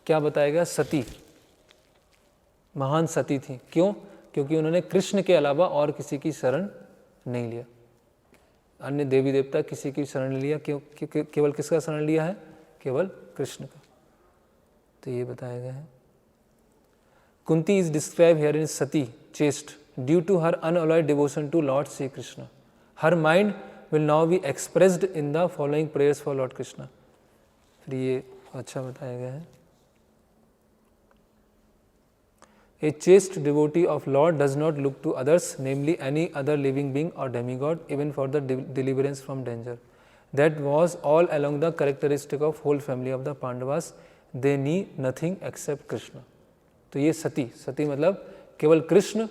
क्या बताया गया, सती, महान सती थी। क्यों? क्योंकि उन्होंने कृष्ण के अलावा और किसी की शरण नहीं लिया, अन्य देवी देवता किसी की शरण लिया, क्यों? केवल किसका शरण लिया है, केवल कृष्ण का। तो ये बताया गया है। Kunti is describe here in sati chaste due to her unalloyed devotion to Lord Shri Krishna. Her mind will now be expressed in the following prayers for Lord Krishna. फिर ये अच्छा बताया गया है, A chaste devotee of Lord does not look to others, namely any other living being or demigod, even for the deliverance from danger. That was all along the characteristic of whole family of the Pandavas. They need nothing except Krishna. तो ये सती मतलब केवल कृष्ण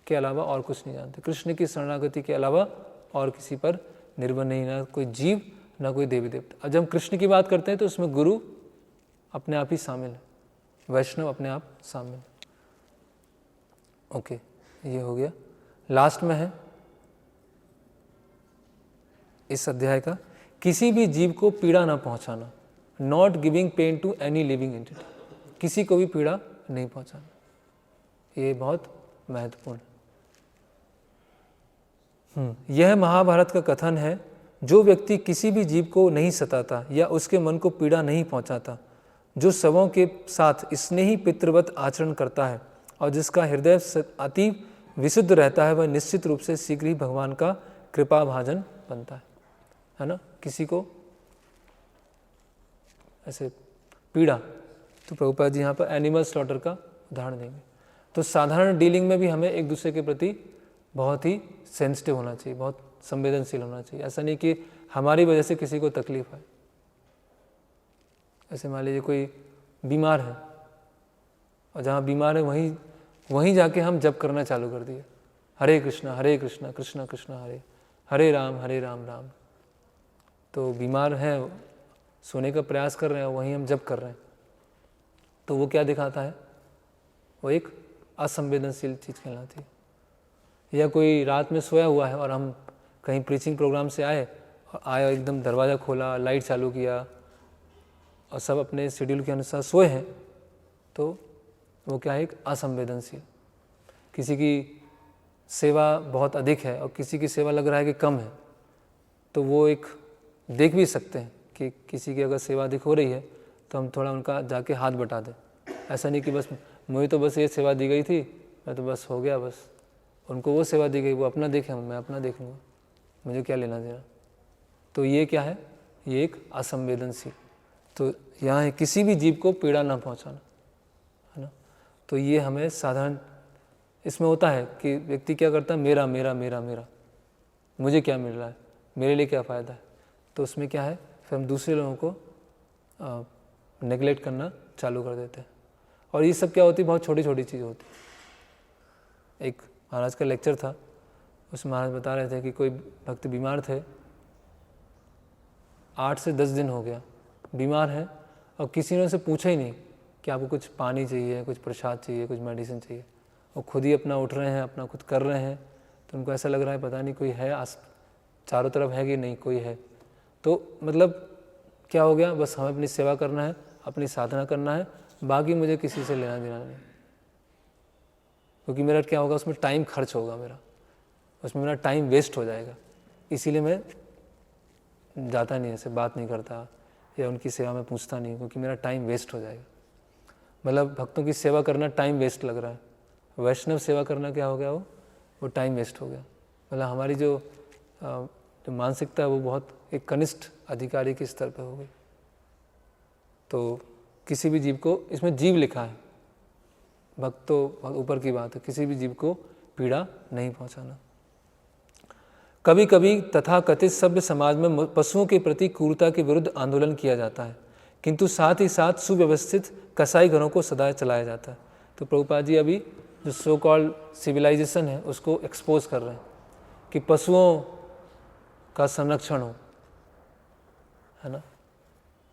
के अलावा और कुछ नहीं जानते, कृष्ण की शरणागति के अलावा और किसी पर निर्भर नहीं, ना कोई जीव ना कोई देवी देवता। अब जब हम कृष्ण की बात करते हैं तो उसमें गुरु अपने आप ही शामिल है, वैष्णव अपने आप शामिल है। ओके, ये हो गया। लास्ट में है इस अध्याय का, किसी भी जीव को पीड़ा ना पहुंचाना, not giving pain to any living entity. किसी को भी पीड़ा नहीं पहुंचाना, ये बहुत महत्वपूर्ण है। यह महाभारत का कथन है, जो व्यक्ति किसी भी जीव को नहीं सताता या उसके मन को पीड़ा नहीं पहुंचाता, जो सबों के साथ स्नेही पितृवत आचरण करता है और जिसका हृदय अति विशुद्ध रहता है, वह निश्चित रूप से शीघ्र ही भगवान का कृपा भाजन बनता है ना। किसी को ऐसे पीड़ा, तो प्रभुपाद जी यहाँ पर एनिमल स्लॉटर का उदाहरण देंगे। तो साधारण डीलिंग में भी हमें एक दूसरे के प्रति बहुत ही सेंसिटिव होना चाहिए, बहुत संवेदनशील होना चाहिए। ऐसा नहीं कि हमारी वजह से किसी को तकलीफ है। ऐसे मान लीजिए कोई बीमार है और जहाँ बीमार है वहीं जाके हम जप करना चालू कर दिए, हरे कृष्णा कृष्ण कृष्ण हरे, हरे राम राम। तो बीमार है, सोने का प्रयास कर रहे हैं, वहीं हम जप कर रहे हैं, तो वो क्या दिखाता है, वो एक असंवेदनशील चीज़ कहलाती है। या कोई रात में सोया हुआ है और हम कहीं प्रीचिंग प्रोग्राम से आए एकदम दरवाज़ा खोला, लाइट चालू किया और सब अपने शेड्यूल के अनुसार सोए हैं, तो वो क्या है, एक असंवेदनशील। किसी की सेवा बहुत अधिक है और किसी की सेवा लग रहा है कि कम है, तो वो एक देख भी सकते हैं कि किसी की अगर सेवा अधिक हो रही है तो हम थोड़ा उनका जाके हाथ बटा दें। ऐसा नहीं कि बस मुझे तो बस ये सेवा दी गई थी मैं तो बस हो गया, बस उनको वो सेवा दी गई, वो अपना देखें, मैं अपना देख लूँगा, मुझे क्या लेना देना। तो ये क्या है, ये एक असंवेदनशील। तो यहाँ है किसी भी जीव को पीड़ा ना पहुँचाना, है ना। तो ये हमें साधारण इसमें होता है कि व्यक्ति क्या करता है, मेरा मेरा मेरा मेरा, मुझे क्या मिल रहा है, मेरे लिए क्या फ़ायदा है। तो उसमें क्या है, फिर हम दूसरे लोगों को नेगलेक्ट करना चालू कर देते हैं। और ये सब क्या होती है, बहुत छोटी छोटी चीज़ होती है। एक महाराज का लेक्चर था, उसमें महाराज बता रहे थे कि कोई भक्त बीमार थे, 8 से 10 दिन हो गया बीमार है, और किसी ने उनसे पूछा ही नहीं कि आपको कुछ पानी चाहिए, कुछ प्रसाद चाहिए, कुछ मेडिसिन चाहिए। वो खुद ही अपना उठ रहे हैं, अपना कुछ कर रहे हैं। तो उनको ऐसा लग रहा है पता नहीं कोई है चारों तरफ है कि नहीं कोई है। तो मतलब क्या हो गया, बस हमें अपनी सेवा करना है, अपनी साधना करना है, बाकी मुझे किसी से लेना देना नहीं, क्योंकि मेरा क्या होगा, उसमें टाइम खर्च होगा, उसमें मेरा टाइम वेस्ट हो जाएगा। इसीलिए मैं जाता नहीं, ऐसे बात नहीं करता या उनकी सेवा में पूछता नहीं, क्योंकि मेरा टाइम वेस्ट हो जाएगा। मतलब भक्तों की सेवा करना टाइम वेस्ट लग रहा है, वैष्णव सेवा करना क्या हो गया, वो टाइम वेस्ट हो गया। मतलब हमारी जो मानसिकता है वो बहुत एक कनिष्ठ अधिकारी के स्तर पर हो गई। तो किसी भी जीव को, इसमें जीव लिखा है, भक्त तो बहुत ऊपर की बात है, किसी भी जीव को पीड़ा नहीं पहुंचाना। कभी कभी तथाकथित सभ्य समाज में पशुओं के प्रति क्रूरता के विरुद्ध आंदोलन किया जाता है, किंतु साथ ही साथ सुव्यवस्थित कसाई घरों को सदा चलाया जाता है। तो प्रभुपाद जी अभी जो सो कॉल्ड सिविलाइजेशन है उसको एक्सपोज कर रहे हैं कि पशुओं का संरक्षण हो, है ना।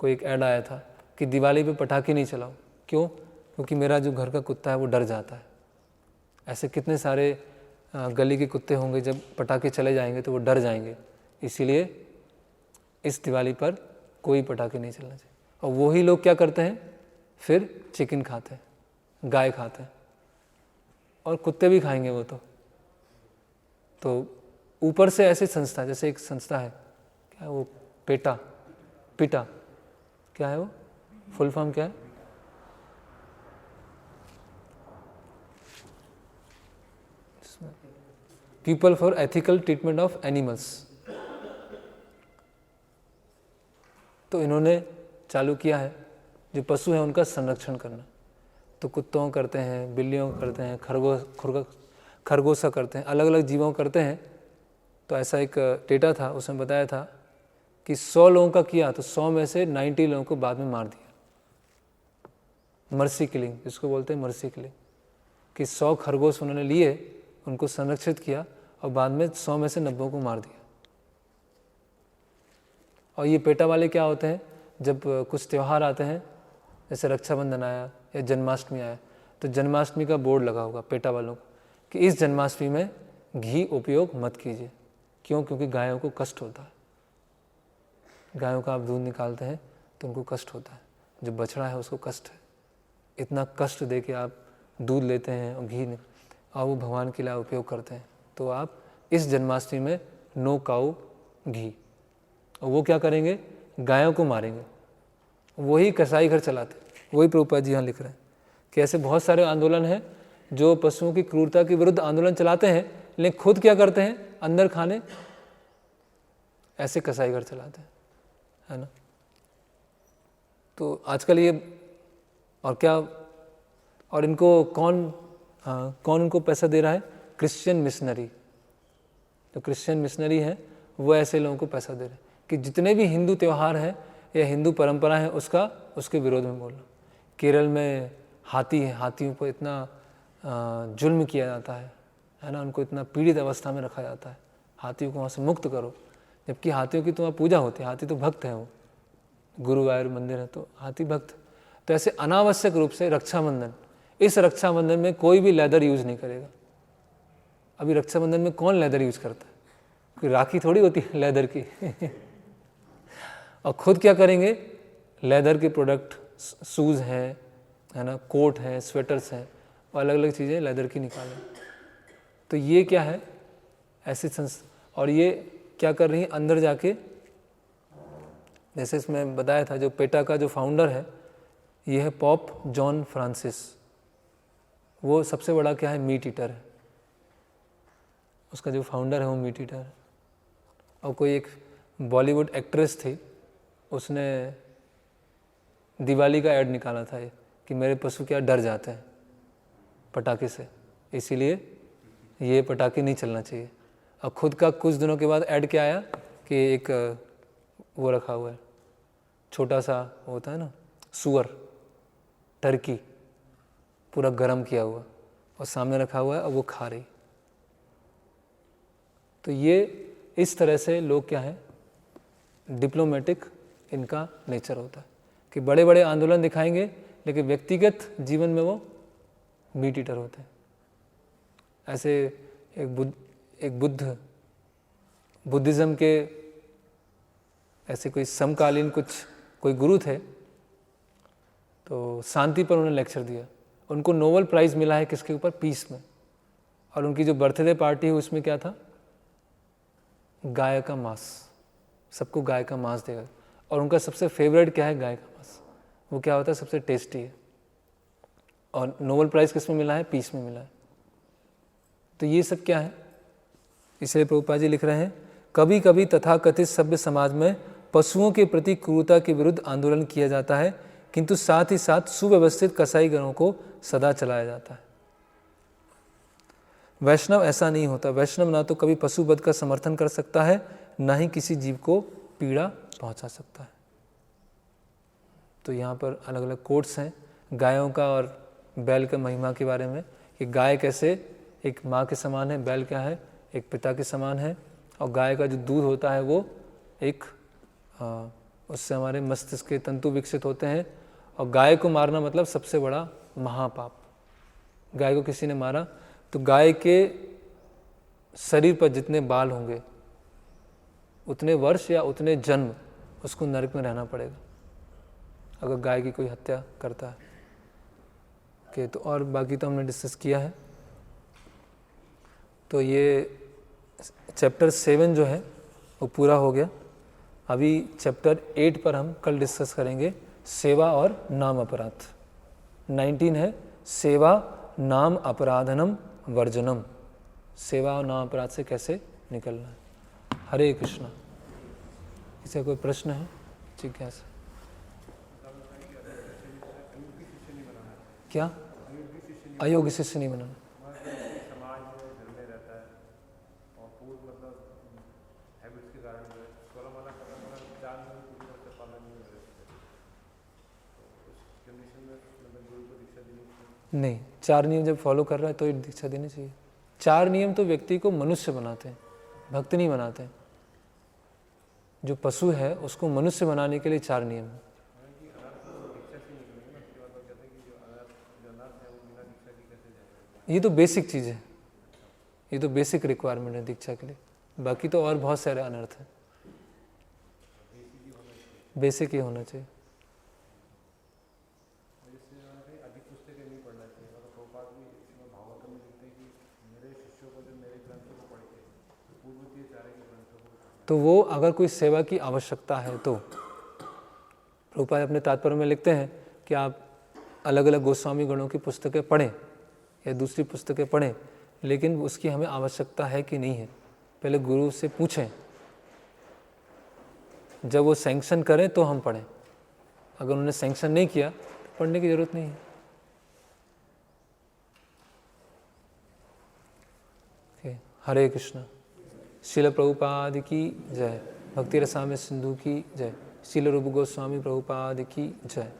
कोई एक ऐड आया था कि दिवाली पे पटाखे नहीं चलाओ, क्यों, क्योंकि मेरा जो घर का कुत्ता है वो डर जाता है। ऐसे कितने सारे गली के कुत्ते होंगे, जब पटाखे चले जाएंगे तो वो डर जाएंगे, इसीलिए इस दिवाली पर कोई पटाखे नहीं चलना चाहिए। और वही लोग क्या करते हैं, फिर चिकन खाते हैं, गाय खाते हैं, और कुत्ते भी खाएंगे वो। तो ऊपर से ऐसी संस्था, जैसे एक संस्था है, क्या है वो, पिटा क्या है वो, फुल फॉर्म क्या है, people for ethical treatment of animals. तो इन्होंने चालू किया है जो पशु हैं उनका संरक्षण करना। तो कुत्तों करते हैं, बिल्लियों करते हैं, खरगोश का करते हैं, अलग अलग जीवों करते हैं। तो ऐसा एक डेटा था, उसमें बताया था कि 100 लोगों का किया तो 100 में से 90 लोगों को बाद में मार दिया। मर्सी किलिंग जिसको बोलते हैं, मर्सी किलिंग, कि 100 खरगोश उन्होंने लिए, उनको संरक्षित किया और बाद में 100 में से 90 को मार दिया। और ये पेटा वाले क्या होते हैं, जब कुछ त्यौहार आते हैं, जैसे रक्षाबंधन आया या जन्माष्टमी आया, तो जन्माष्टमी का बोर्ड लगा होगा पेटा वालों का कि इस जन्माष्टमी में घी उपयोग मत कीजिए। क्यों, क्योंकि गायों को कष्ट होता है। गायों का आप दूध निकालते हैं तो उनको कष्ट होता है, जो बछड़ा है उसको कष्ट है। इतना कष्ट दे के आप दूध लेते हैं और घी और वो भगवान के लिए उपयोग करते हैं। तो आप इस जन्माष्टमी में नो काऊ घी, और वो क्या करेंगे, गायों को मारेंगे। वही कसाई घर चलाते, वही प्रभुपाद जी यहाँ लिख रहे हैं कि ऐसे बहुत सारे आंदोलन हैं जो पशुओं की क्रूरता के विरुद्ध आंदोलन चलाते हैं, लेकिन खुद क्या करते हैं, अंदर खाने ऐसे कसाई घर चलाते हैं, है ना। तो आजकल ये और क्या, और इनको कौन इनको पैसा दे रहा है, क्रिश्चियन मिशनरी। जो क्रिश्चियन मिशनरी हैं वो ऐसे लोगों को पैसा दे रहे हैं कि जितने भी हिंदू त्यौहार हैं या हिंदू परंपरा है उसके विरोध में बोलना। केरल में हाथी है, हाथियों को इतना जुल्म किया जाता है ना, उनको इतना पीड़ित अवस्था में रखा जाता है। हाथियों को वहाँ से मुक्त करो, जबकि हाथियों की तो वहाँ पूजा होती है। हाथी तो भक्त है, वो गुरुवायूर मंदिर है तो हाथी भक्त। तो ऐसे अनावश्यक रूप से रक्षाबंधन, इस रक्षाबंधन में कोई भी लेदर यूज़ नहीं करेगा। अभी रक्षाबंधन में कौन लेदर यूज़ करता है, कोई राखी थोड़ी होती है लेदर की और खुद क्या करेंगे, लेदर के प्रोडक्ट, शूज़ हैं, है ना, कोट हैं, स्वेटर्स हैं, और अलग अलग चीज़ें लेदर की निकालें। तो ये क्या है, ऐसे और ये क्या कर रही हैं, अंदर जाके, जैसे इसमें बताया था, जो पेटा का जो फाउंडर है ये है पॉप जॉन फ्रांसिस। वो सबसे बड़ा क्या है, मीट ईटर है। उसका जो फाउंडर है वो मीट ईटर है। और कोई एक बॉलीवुड एक्ट्रेस थी, उसने दिवाली का ऐड निकाला था ये कि मेरे पशु क्या डर जाते हैं पटाखे से, इसीलिए ये पटाखे नहीं चलना चाहिए। और खुद का कुछ दिनों के बाद ऐड क्या आया कि एक वो रखा हुआ है, छोटा सा होता है ना सूअर, टर्की पूरा गरम किया हुआ और सामने रखा हुआ है और वो खा रही। तो ये इस तरह से लोग क्या है, डिप्लोमेटिक इनका नेचर होता है कि बड़े बड़े आंदोलन दिखाएंगे लेकिन व्यक्तिगत जीवन में वो मीट ईटर होते हैं। ऐसे एक बुद्धिज़्म के ऐसे कोई समकालीन कोई गुरु थे, तो शांति पर उन्होंने लेक्चर दिया। उनको नोबेल प्राइज़ मिला है किसके ऊपर, पीस में। और उनकी जो बर्थडे पार्टी हुई उसमें क्या था, गाय का मांस, सबको गाय का मांस देगा। और उनका सबसे फेवरेट क्या है, गाय का मांस। वो क्या होता है, सबसे टेस्टी है। और नोबेल प्राइज़ किस में मिला है, पीस में मिला है। तो ये सब क्या है, इसलिए प्रभुपाद जी लिख रहे हैं, कभी कभी तथाकथित सभ्य समाज में पशुओं के प्रति क्रूरता के विरुद्ध आंदोलन किया जाता है, किंतु साथ ही साथ सुव्यवस्थित कसाई गणों को सदा चलाया जाता है। वैष्णव ऐसा नहीं होता। वैष्णव ना तो कभी पशुवध का समर्थन कर सकता है, ना ही किसी जीव को पीड़ा पहुंचा सकता है। तो यहाँ पर अलग अलग कोट्स हैं गायों का और बैल का महिमा के बारे में, कि गाय कैसे एक माँ के समान है, बैल क्या है, एक पिता के समान है। और गाय का जो दूध होता है वो एक उससे हमारे मस्तिष्क के तंतु विकसित होते हैं। और गाय को मारना मतलब सबसे बड़ा महापाप। गाय को किसी ने मारा तो गाय के शरीर पर जितने बाल होंगे उतने वर्ष या उतने जन्म उसको नरक में रहना पड़ेगा, अगर गाय की कोई हत्या करता है। ओके, तो और बाकी तो हमने डिस्कस किया है। तो ये चैप्टर 7 जो है वो पूरा हो गया। अभी चैप्टर 8 पर हम कल डिस्कस करेंगे, सेवा और नाम अपराध। 19 है सेवा नाम अपराधनम वर्जनम, सेवा और नाम अपराध से कैसे निकलना है। हरे कृष्णा। किसी कोई प्रश्न है, जिज्ञासा? क्या अयोग्य शिष्य नहीं बनाना? नहीं, 4 नियम जब फॉलो कर रहा है तो ये दीक्षा देनी चाहिए। 4 नियम तो व्यक्ति को मनुष्य बनाते हैं, भक्त नहीं बनाते हैं। जो पशु है उसको मनुष्य बनाने के लिए 4 नियम है। ये तो बेसिक चीज़ है, ये तो बेसिक रिक्वायरमेंट है दीक्षा के लिए। बाकी तो और बहुत सारे अनर्थ हैं, बेसिक ही होना चाहिए। तो वो अगर कोई सेवा की आवश्यकता है तो प्रभुपाद अपने तात्पर्य में लिखते हैं कि आप अलग अलग गोस्वामी गणों की पुस्तकें पढ़ें या दूसरी पुस्तकें पढ़ें, लेकिन उसकी हमें आवश्यकता है कि नहीं है पहले गुरु से पूछें। जब वो सैंक्शन करें तो हम पढ़ें, अगर उन्होंने सैंक्शन नहीं किया तो पढ़ने की जरूरत नहीं है। हरे कृष्णा। श्रील प्रभुपाद की जय। भक्ति रसामृत सिंधु की जय। श्रील रूप गोस्वामी प्रभुपाद की जय।